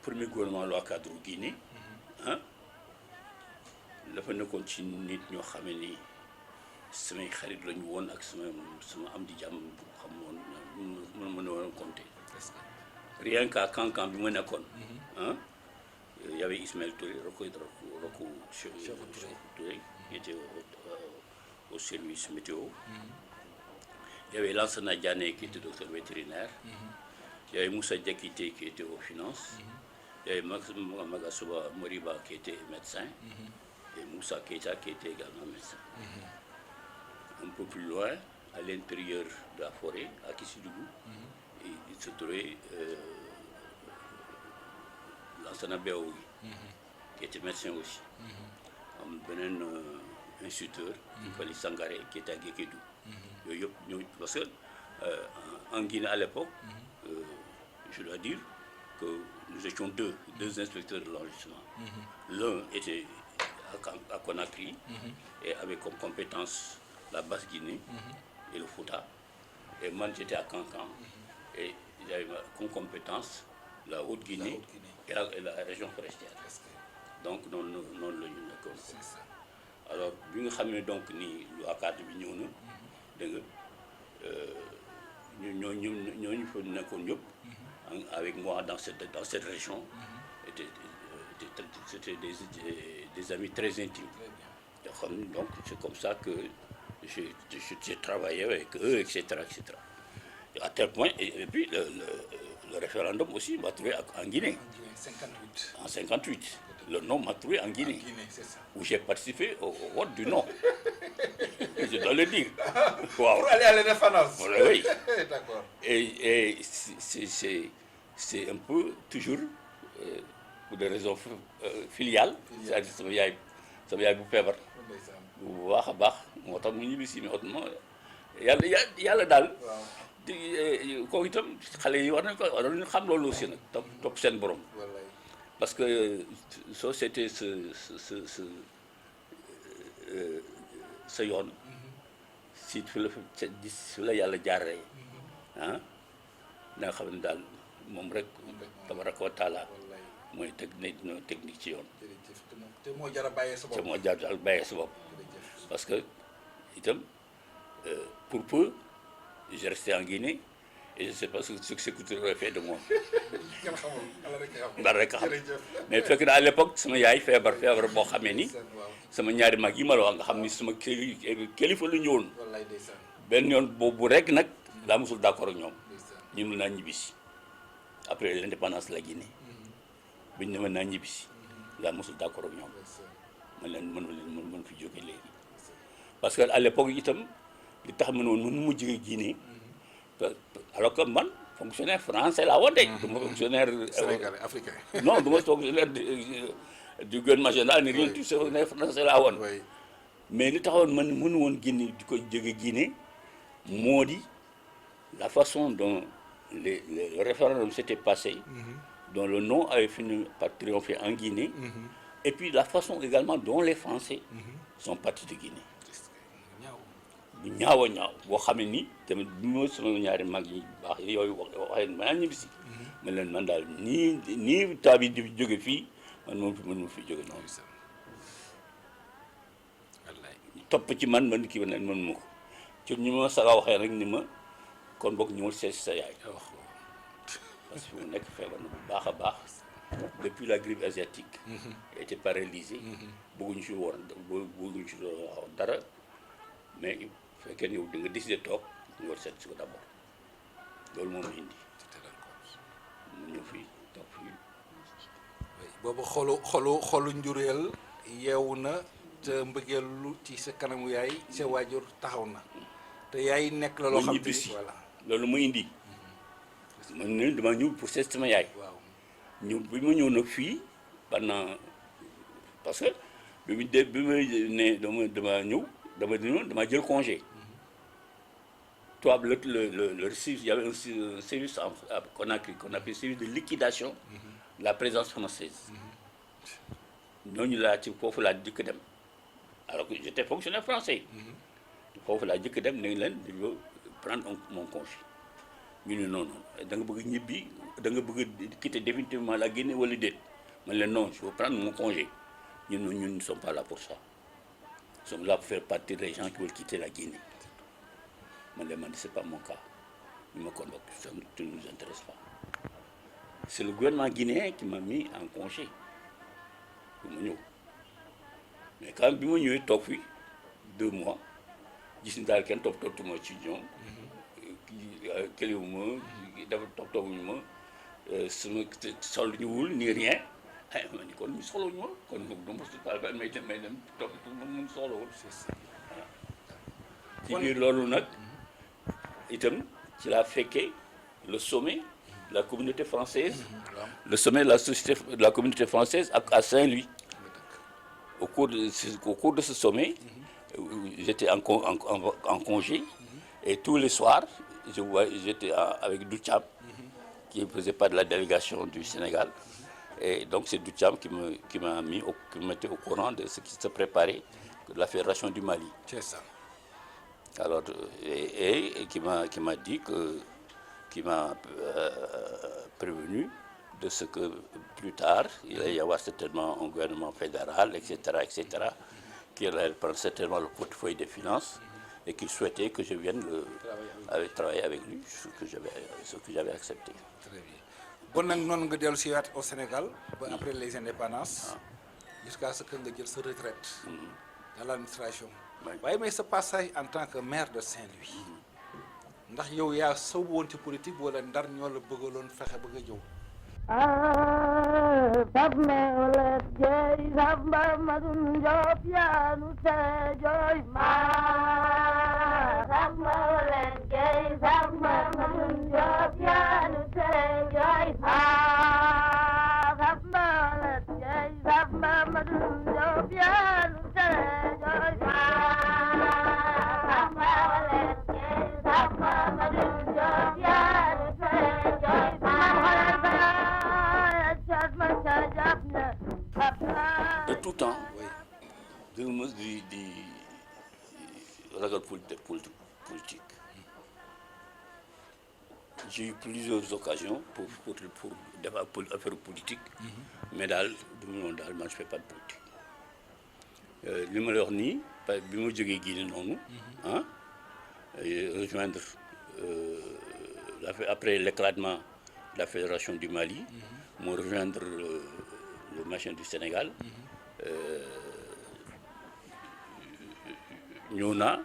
Premier gouvernement loi cadre Guinée dafa nekkoon ci nit ñoo xamee ni samay xarit lañu woon ak sama am di jàmm bu xam woon mën a woon compter rien qu'à Kankan bi ma nekkoon il y avait Ismaël Touré Rocco Touré qui était au service météo. Il y avait Lansana Diané qui était docteur vétérinaire. Il y avait Moussa Diakité qui était aux finances. Il y avait Magasuba Moriba qui était médecin. Et Moussa Keita qui était également médecin. Un peu plus loin, à l'intérieur de la forêt, à Kissidougou, il se trouvait Lansana Béoui, qui était médecin aussi. Un instituteur, Fali Sangaré, qui était à Guékédou. Parce que en Guinée à l'époque, je dois dire que nous étions deux inspecteurs de l'enregistrement. L'un était à Conakry et avait comme compétence la Basse-Guinée et le Fouta. Et moi j'étais à Kankan et j'avais comme compétence la Haute-Guinée et la région forestière. Donc non la ñu nekkoon. Alors bi nga xam ne donc ni loi cadre bi ñëw na dégg nga ñooñu fa nekkoon ñëpp avec moi dans cette région. C'était des amis très intimes. Donc c'est comme ça que j'ai travaillé avec eux, etc., etc. Et à tel point, et puis le référendum aussi m'a trouvé en Guinée. En 58. Le nom m'a trouvé en Guinée. C'est ça. Où j'ai participé au vote du non. Je dois le dire. Wow. Pour aller à l'indépendance. Oui. D'accord. Et c'est un peu toujours pour des raisons filiales. C'est-à-dire sama yaay bu feebar. bu baax a baax moo tax mu ñibbi si mais autrement yàlla daal. kooku itam xale yi war nañu xam loolu aussi nag topp seen borom. Parce que société sa yoon si fi la yàlla jaaree ah da nga xam ne daal moom rek tabaraka wa taala mooy technique ci yoon. te moo jar a bàyyee sa bopp. te moo jar daal bàyyee sa bopp parce que itam pour peu j'ai resté en Guinée et je ne sais pas ce que tu aurais fait de moi. Dara rek a xam mais fekk na à l'époque sama yaay feebar boo xamee ni sama ñaari mag yi ma la wax nga xam ni sama kilifa lu ñëwoon benn yoon boobu rek nag laa mosul d'accord ak ñoom ñu mën naa ñibbisi après l'indépendance de la Guinée bi ñu ne mën naa ñibbisi laa mosul d'accord ak ñoom man leen mën fi jóge léegi parce que à l'époque itam li tax ma ne woon mën mu jóge Guinée alors que man fonctionnaire français laa woon de. du ma fonctionnaire sénégalais africain. non du ma fonctionnaire du gouvernement général ni rien du fonctionnaire français laa woon. mais li taxoon man mënu woon Guinée di ko jóge Guinée moo di la façon dont le référendum s'était passé. dont le non avait fini par triompher en Guinée. Et puis la façon également dont les Français sont partis de Guinée. bu ñaaw a ñaaw boo xamee ni tamit bi ma sama ñaari mag yi baax yooyu waxee maa ñibbi si. ma leen man daal nii taa bi di jóge fii man moom fi mën ma fi jóge noonu. topp ci man kii ba ne mën ma ko ci ñu ma saga waxee rek ni ma kon boog ñëwal seet sa yaay. parce que mu nekk feebar na bu baax a baax depuis la grippe asiatique. était paralysé. bëgguñu ci woon bëgguñu ci wax dara mais bu fekkee ne yow da nga décidé toog ñu war seet si ko d'abord loolu moom indi. mu ñëw fii toog fii. boobu xolu njureel yeewu na te mbëggeelu ci sa kanamu yaay sa waajur taxaw na te yaay nekk la loo xam ne voilà loolu mu indi. man ne dama ñëw pour seet sama yaay. waaw ñëw bi ma ñëw nag fii pendant parce que bi ma ne dama jël congé. toi le il y avait un service qu'on appelle service de liquidation de la présence française. ñooñu laa ci foofu laa jëkk dem alors que j'étais fonctionnaire français. foofu laa jëkk dem ne leen di prendre mon congé. ñu ne non da nga bëgg ñibbi da nga bëgg quitter définitivement la Guinée wala déet man leen non je veux prendre mon congé ñun ne sommes pas là pour ça nous sommes là pour faire partie des gens qui veulent quitter la Guinée man leen c'est pas mon cas ñu ma convoqué ça ne nous intéresse pas c'est le gouvernement guinéen qui m'a mis en congé pour ma ñëw mais quand bi ma ñëwee toog fi 2 mois gis ni daal kenn toppatoo ci ñoom. këliwuma dafa toppatooguñu ma sama sol ñu wul ni rien ma ni kon ñu soxlawuñu ma kon du ma may dem toppatoo ma mun soxlawul ci biir loolu nag itam ci laa fekkee le sommet de la communauté française le sommet de la société de la communauté française à Saint-Louis au cours de ce sommet j'étais en congé et tous les soirs j'étais avec Doucham, qui faisait part de la délégation du Sénégal. Et donc c'est Doucham qui m'a mettait au courant de ce qui se préparait, de la fédération du Mali. C'est ça. Alors, et qui m'a dit qui m'a prévenu de ce que plus tard, il allait y avoir certainement un gouvernement fédéral, etc., qui allait prendre certainement le portefeuille des finances. Et qu'il souhaitait que je vienne travailler avec lui, ce que j'avais accepté. Très bien. bon nag noonu nga dellu si waat au Sénégal ba après les indépendances jusqu'à ce que nga jël sa retraite dans l'administration waaye mais sa passage en tant que maire de Saint-Louis ndax yow yaa soobu woon ci politique wala ndar ñoo la bëggaloon fexe ba nga jëw Sabma wala jey sabma madun job yanu te joy ma sabma wala jey sabma madun job yanu te joy ma sabma wala jey sabma madun job yanu te joy ma sabma wala jey sabma madun job yanu te joy ma de tout temps de ma di ragal politique j'ai eu plusieurs occasions pour débat affaire politique mais daal du mu noonu daal man je fais pas de politique li ma la wax nii bi ma jógee Guinée noonu rejoindre après l'éclatement de la Fédération du Mali moo rejoindre le machin du Sénégal ñëw naa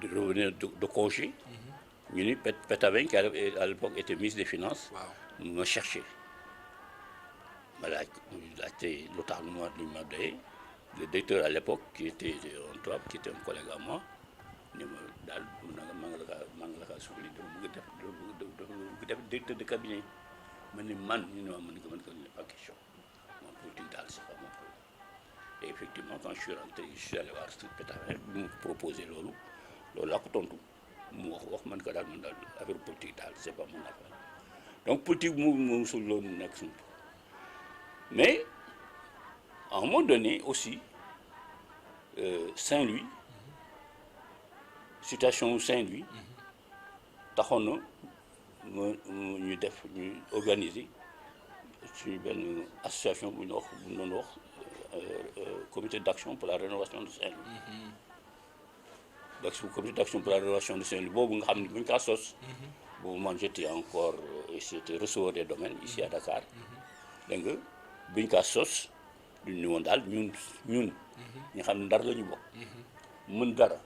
de revenir de congé ñu ni Pétavin qui à l'époque était ministre des Finances ma cherché ma laajte lu tax lu ma doyee le directeur à l'époque qui était un collègue à moi ni ma daal maa ngi la kaa soxla dama bëgg def directeur de cabinet ma ni man ñu ne ma mën ko pas question mon politique daal c'est pas mon problème et effectivement quand je suis rentré je suis allé voir Pétavin bi mu proposé loolu laa ko tontu mu wax man ko daal affaire politique daal c'est pas mon affaire donc politique mu sul loolu nekk suñu mais à un moment donné aussi Saint-Louis situation Saint-Louis taxoon na ñu organiser suñu benn association bu ñu doon wax comité d'action pour la rénovation de Saint-Louis donc comité d'action pour la rénovation de Saint-Louis boobu nga xam ne bu ñu kaa sos boobu man j'étais encore c'était receveur des domaines ici à Dakar dégg nga bu ñu kaa sos duñ ñu woon daal ñun ñi xam ne Ndar la ñu bokk mën dara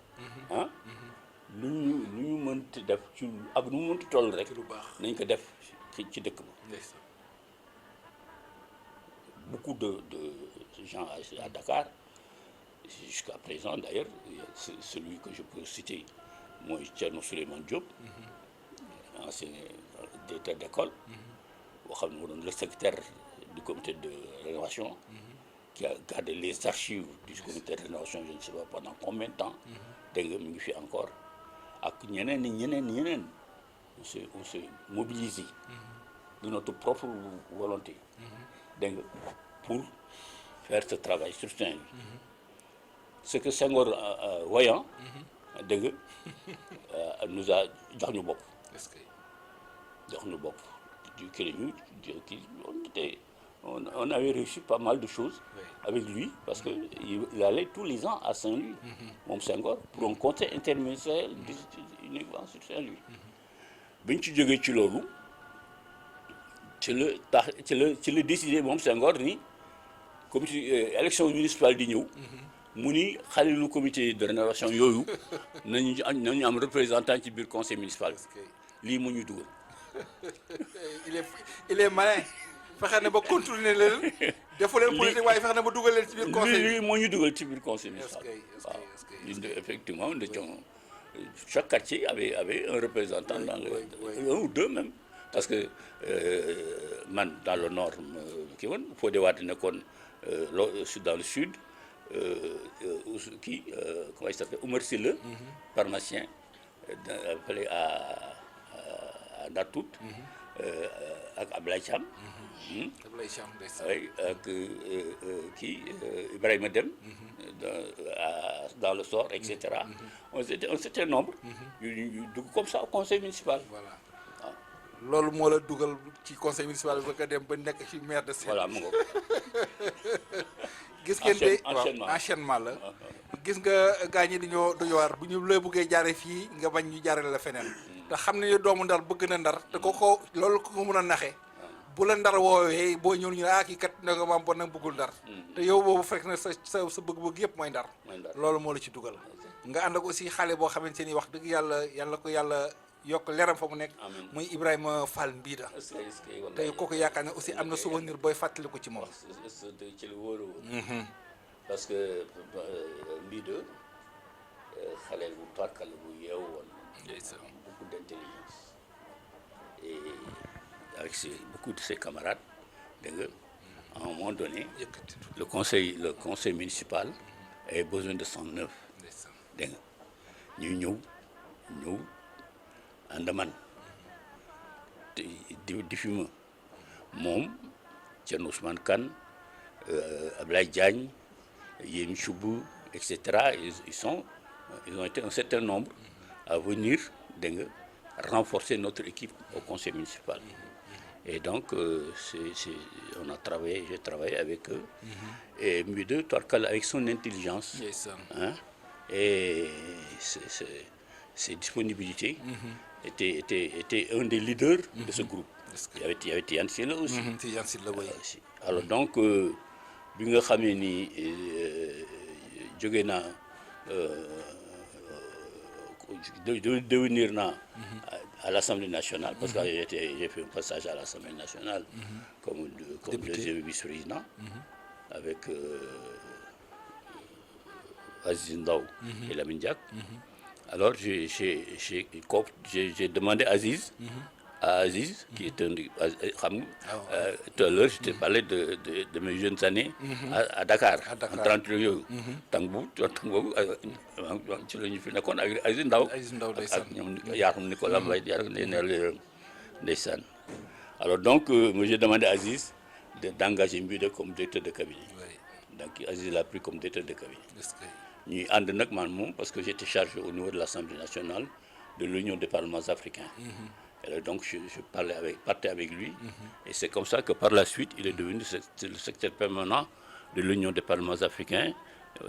lu ñu mënti def ci ak nu mu mënti toll rek nañ ko def ci dëkk ba beaucoup de gens à Dakar jusqu'à présent d'ailleurs celui que je peux citer mooy Thierno Souleymane Diop ancien directeur d'école boo xam ne moo doon le secrétaire du comité de rénovation qui a gardé les archives du comité de rénovation je ne sais pas pendant combien de temps dégg nga mi ngi fi encore ak ñeneen on s'est mobilisé de notre propre volonté dégg nga pour faire ce travail sur Saint-Louis ce que Senghor voyant dégg nga nous a jox ñu bopp on avait réussi pas mal de choses avec lui parce que il allait tous les ans à Saint-Louis moom Senghor pour un conseil interministériel uniquement sur Saint-Louis bi ñu ci jógee ci loolu ci la décidé moom Senghor ni comité élection municipale di ñëw mu ni xale lu comité de rénovation yooyu nañu am représentant ci biir conseil municipal lii mu ñu dugal il est malin fexe na ba contourner leen defu leen politique waaye fexe na ba dugal leen ci biir conseil lii moo ñu dugal ci biir conseil municipal waaw effectivement chaque quartier avait un représentant dans un ou deux même parce que man dans le nord kii woon Fodé Wade nekkoon dans le sud comment il s'appelle Oumar Sylla pharmacien appelé à Ndartout ak Ablaye Thiam ak Ibrahima Dem dans le Sor etc. On était un nombre yu dugg comme ça au conseil municipal voilà loolu moo la dugal ci conseil municipal ba nga dem ba nekk ci maire de Saint-Louis voilà mu ngo gis ngeen de enchaînement la gis nga gaa ñi dañoo waar bu ñu la bëggee jaare fii nga bañ ñu jaarale la feneen te xam ne doomu Ndar bëgg na Ndar te ko loolu ko mën a naxe bu la ndar woowee boo ñëw ñu ne kii kat nga maam bon nag bëggul ndar te yow boobu fekk na sa bëgg-bëgg yëpp mooy ndar loolu moo la ci dugal nga ànd ak aussi xale boo xamante ni wax dëgg yàlla ko yàlla yokk leeram fa mu nekk muy Ibrahima Fall Mbida te kooku yaakaar ne aussi am na souvenir booy fàttali ko ci moom ci lu wóor parce que Mbida xale bu tarkal bu yeewu woon beaucoup d'intelligence et avec beaucoup de ses camarades dégg nga à un moment donné le conseil municipal avait besoin de 109 dégg nga ñu ñëw Andaman di fi ma moom Thierno Ousmane Kane Ablaye Diagne Yémi Choubou etc. Ils ont été un certain nombre à venir dégg nga renforcer notre équipe au conseil municipal. Et donc j'ai travaillé avec eux. Et Mbida Torkal avec son intelligence et ses disponibilités était un des leaders de ce groupe. Il y avait Tidiane Sylla aussi. Alors donc bi nga xamee ni jóge naa devenir naa à l'Assemblée nationale parce que j'ai fait un passage à l'Assemblée nationale comme deuxième vice-président avec Aziz Ndaw et Lamine Diack. Alors j'ai demandé à Aziz qui est un xam tout à l'heure je t'ai parlé de mes jeunes années à Dakar en 30 yooyu tàng boobu ci la ñu fi nekkoon ak Aziz Ndaw ak ñoom Yaaxum Nicolas Mbaye ndeysaan. Alors donc j'ai demandé à Aziz d'engager Mbida comme directeur de cabinet. Donc Aziz l'a pris comme directeur de cabinet. ñuy ànd nag man moom parce que j'étais chargé au niveau de l'Assemblée nationale de l'Union des parlements africains. Et donc je partais avec lui. Et c'est comme ça que par la suite il est devenu le secrétaire permanent de l'Union des parlements africains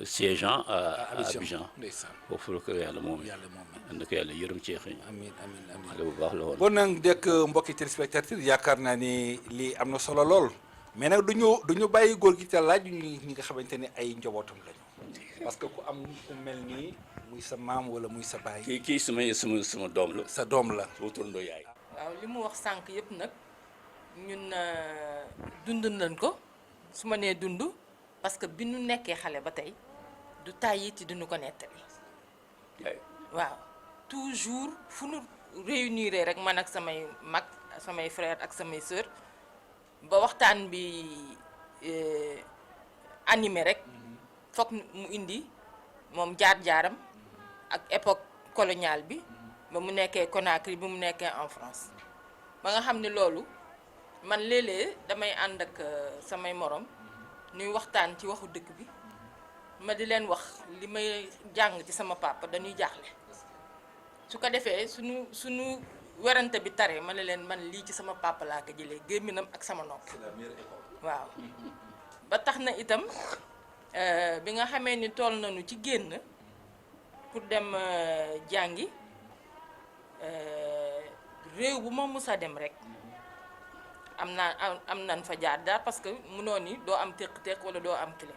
siégeant à Abidjan. foofu la ko yàlla moom na ko yàlla yërëm ci xëy amiin xale bu baax la woon. bon nag dëkk mbokki téléspectateurs yaakaar naa ni lii am na solo lool mais nag duñu bàyyi góor gi te laaj ñi nga xamante ne ay njabootam lañu parce que ku am ku mel nii muy sa maam wala muy sa baay. kii sama doom la. sa doom la. soo turandoo yaay. waaw li mu wax sànq yëpp nag ñun dund nañ ko su ma nee dund parce que bi nu nekkee xale ba tey du tàyyi ci duñu ko nettali waaw toujours fu nu réunir rek man ak samay mag samay frère ak samay sœur ba waxtaan bi animé rek foog mu indi moom jaar-jaaram ak époque coloniale bi ba mu nekkee Conakry bi mu nekkee en France ba nga xam ne loolu man léeg-léeg damay ànd ak samay morom ñuy waxtaan ci waxu dëkk bi ma di leen wax li may jàng ci sama papa dañuy jaaxle su ko defee suñu werante bi tare ma ne leen man lii ci sama papa laa ko jëlee gémminam ak sama nopp waaw ba tax na itam bi nga xamee ni toll nañu ci génn pour dem jàngi réew bu ma mus a dem rek am nan fa jaar parce que mënoo ni doo am téq-téq wala doo am clé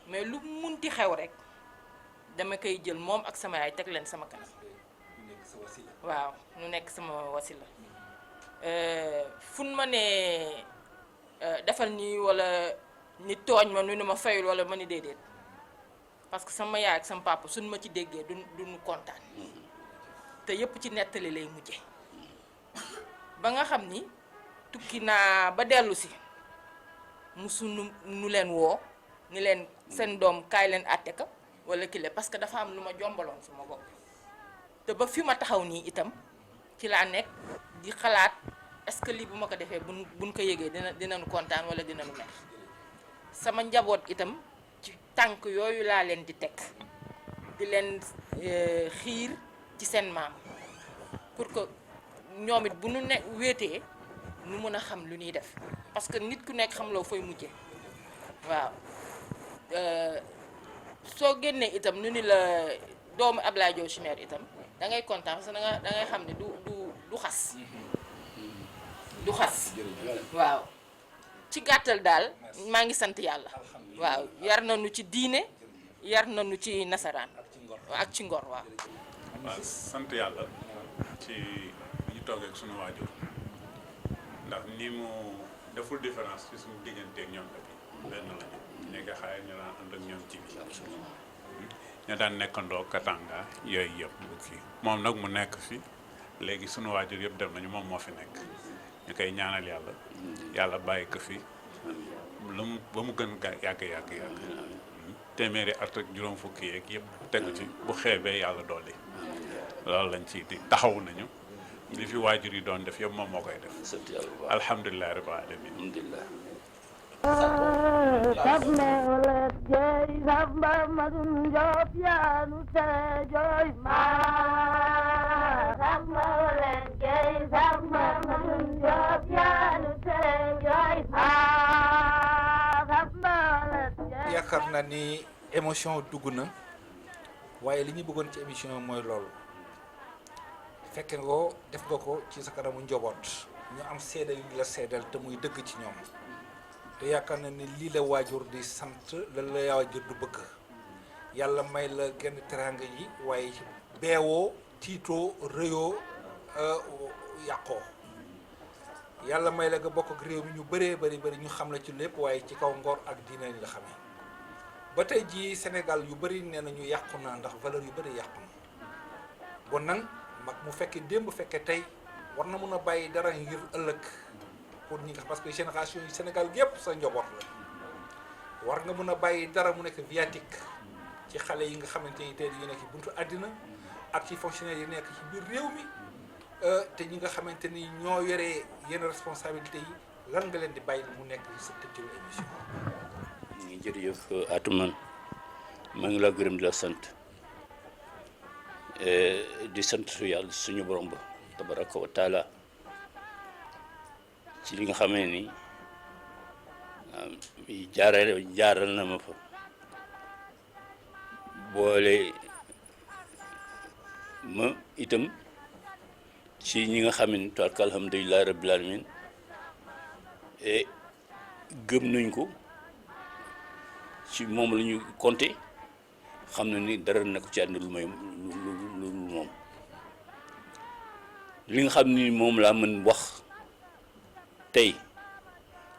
mais lu munti xew rek dama koy jël moom ak sama yaay teg leen sama kanam waaw nu nekk sama wasila fun ma ne defal nii wala ni tooñ ma nu ma fayul wala ma ni déedéet parce que sama yaay ak sama papa suñ ma ci déggee duñu kontaan te yëpp ci nettali lay mujje ba nga xam ni tukki naa ba dellu si musu nu leen woo ni leen seen doom kaay leen àtte ka wala kile parce que dafa am lu ma jombaloon sama bopp te ba fi ma taxaw nii itam ci laa nekk di xalaat est-ce que lii bu ma ko defee buñ ko yëgee dinañu kontaan wala dinañu mer sama njaboot itam ci tànk yooyu laa leen di teg di leen xiir ci seen maam pour que ñoom it bu nu ne wéetee nu mën a xam lu ñuy def parce que nit ku nekk xam loo fooy mujje waaw soo génnee itam nu ni la doomu Ablaye Diop Chimère itam da ngay kontaan parce que da ngay xam ne du xas du xas waaw ci gàttal daal maa ngi sant yàlla waaw yar nañu ci diine yar nañu ci nasaraan ak ci ngor waaw sant yàlla ci bi ñu toogee ak sunu waajur ndax ni mu deful différence ci suñu digganteeg ñoom la benn lañu nekk xaye ñu daan ànd ak ñoom ci bi ñu daan nekkandoo katanga yooyu yëpp fii moom nag mu nekk fi léegi sunu waajur yëpp dem nañu moom moo fi nekk ñu koy ñaanal yàlla bàyyi ko fi lu mu ba mu gën yàgg téeméeri at ak juróom fukki yeeg yëpp tegu ci bu xeebee yàlla dolli loolu lañ ci di taxaw nañu li fi waajur yi doon def yëpp moom moo koy def alhamdulilah rabbil alamin sabne olet jey samba madun job yanu se joy ma sabne olet jey samba madun job yanu se joy ma sabne olet jey yaakaar naa ni émotion dugg na waaye li ñu bëggoon ci émission mooy loolu fekke nga ko def nga ko ci sa kanamu njaboot ñu am seede yu la seedal te muy dëgg ci ñoom te yaakaar na ni lii la waajur di sant la la waajur du bëgg yàlla may la genn teraanga yi waaye beewoo tiitoo rëyoo yàqoo yàlla may la nga bokk ak réew mi ñu bëree bëri ñu xam la ci lépp waaye ci kaw ngor ak diine lañ la xamee ba tey jii Sénégal yu bëri nee nañu yàqu na ndax valeur yu bëri yàqu na bon nag mag mu fekkee démb fekkee tey war na mun a bàyyi dara ngir ëllëg pour ñi nga parce que génération yi Sénégal yëpp sa njaboot la war nga mun a bàyyi dara mu nekk viatique ci xale yi nga xamante ni tey yu nekk ci buntu àddina ak ci fonctionnaire yi nekk ci biir réew mi te ñi nga xamante ni ñoo yoree yenn responsabilité yi lan nga leen di bàyyi mu nekk sa tëjtal émission. jërëjëf Atoumane maa ngi la gërëm di la sant di sant yàlla suñu borom ba tabaraka wa taala ci li nga xamee ni jaaral na ma fa boole ma itam ci ñi nga xam ne tabaraka alhamdulilah rabbil alamin gëm nañ ko ci moom la ñu compté xam na ni dara nekk ci àddina lu may lu moom li nga xam ni moom laa mën wax tey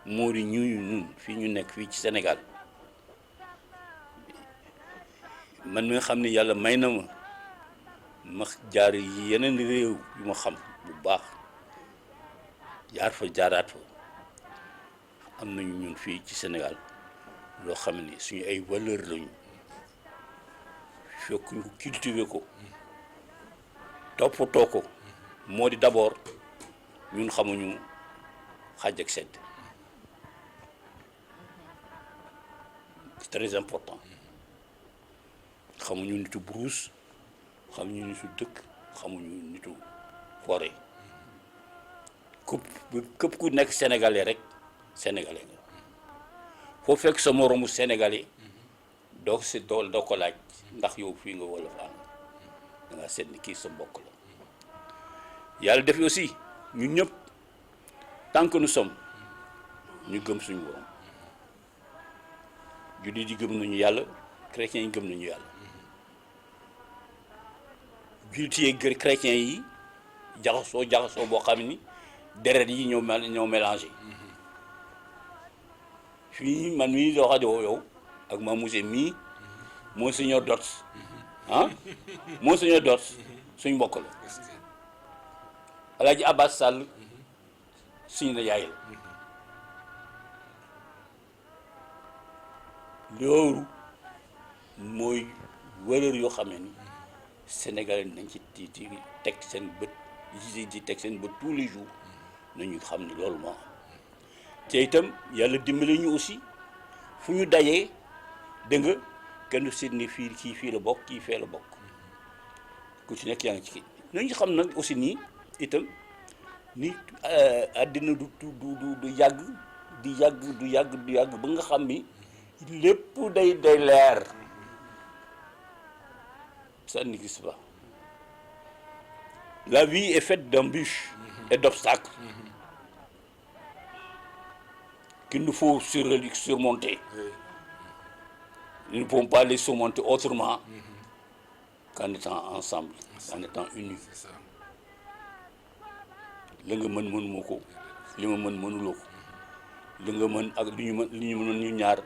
moo di ñun fii ñu nekk fii ci Sénégal man mi nga xam ni yàlla may na ma jaar yeneen réew yu ma xam bu baax jaar fa jaaraat fa am nañu ñun fii ci Sénégal loo xam ni suñu ay valeur lañu fekk ñu cultiver ko toppatoo ko moo di d'abord ñun xamuñu xàjj ak sedd c'est très important xamuñu nitu brousse xamuñu nitu dëkk xamuñu nitu forêt képp ku nekk sénégalais rek sénégalais nga foo fekk sa moromu sénégalais doo ko laaj ndax yow fii nga wala faa da nga seet ni kii sa mbokk la yàlla def aussi ñun ñëpp tant que nous sommes ñu gëm suñu borom jullit yi gëm nañu yàlla chrétiens yi gëm nañu yàlla jullit yi chrétiens yi jaxasoo boo xam ni deret yi ñoo mélangé fii man mii doo xajo yow ak ma monsieur mii Monseigneur Dots Monseigneur Dots suñ mbokk la Alaaji Abbas Sall suñu na yaay la loolu mooy valeur yoo xam ne ni Sénégalais nañ ci di teg seen bët di teg seen bët tous les jours nañu xam ni loolu moo am te itam yàlla dimbali ñu aussi fu ñu dajee dégg nga kenn seet ni fii la bokk kii fee la bokk ku ci nekk yaa ngi ci kii nañu xam nag aussi nii itam ni àddina du yàgg du yàgg ba nga xam ni lépp day leer ça n'existe pas la vie est faite d'embûches et d'obstacles qu'il nous faut surmonter. Nous ne pouvons pas les surmonter autrement qu'en étant ensemble, en étant unis. li nga mën mënuma ko li ma mën mënuloo ko li nga mën ak li ñu mën ñu ñaar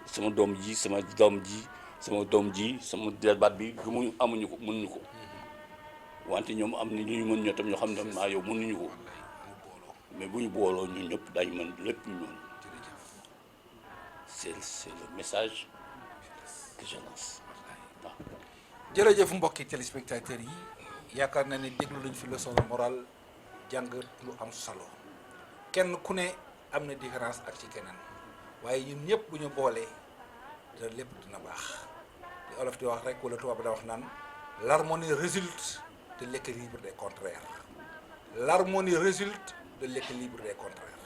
sama doom ji sama doom ji sama derbaat bi du mu amuñu ko mënuñu ko wante ñoom am ni lu ñu mën ñoo tam ñoo xam ne maa yow mënuñu ko mais bu ñu booloo ñun ñëpp daañu mën lépp ñu mën c'est le message que je lance waaw. jërëjëf mbokki téléspectateurs yi yaakaar na ne déglu lañ fi leçon morale jàng lu am solo kenn ku ne am na différence ak ci keneen waaye ñun ñëpp bu ñu boolee dina lépp dina baax li olof di wax rek wala tubaab da wax naan l'harmonie résulte de l'équilibre des contraires l'harmonie résulte de l'équilibre des contraires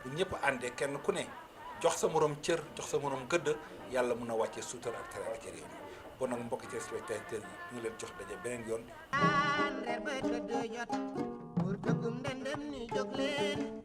bu ñëpp àndee kenn ku ne jox sa morom cër jox sa morom gëdd yàlla mun a wàccee suutar ak tere ak réew mi bon nag mbokki téléspectateurs yi ñu leen jox daje beneen yoon. reer ba tëdd jot pour tëggum ndendem ni jóg leen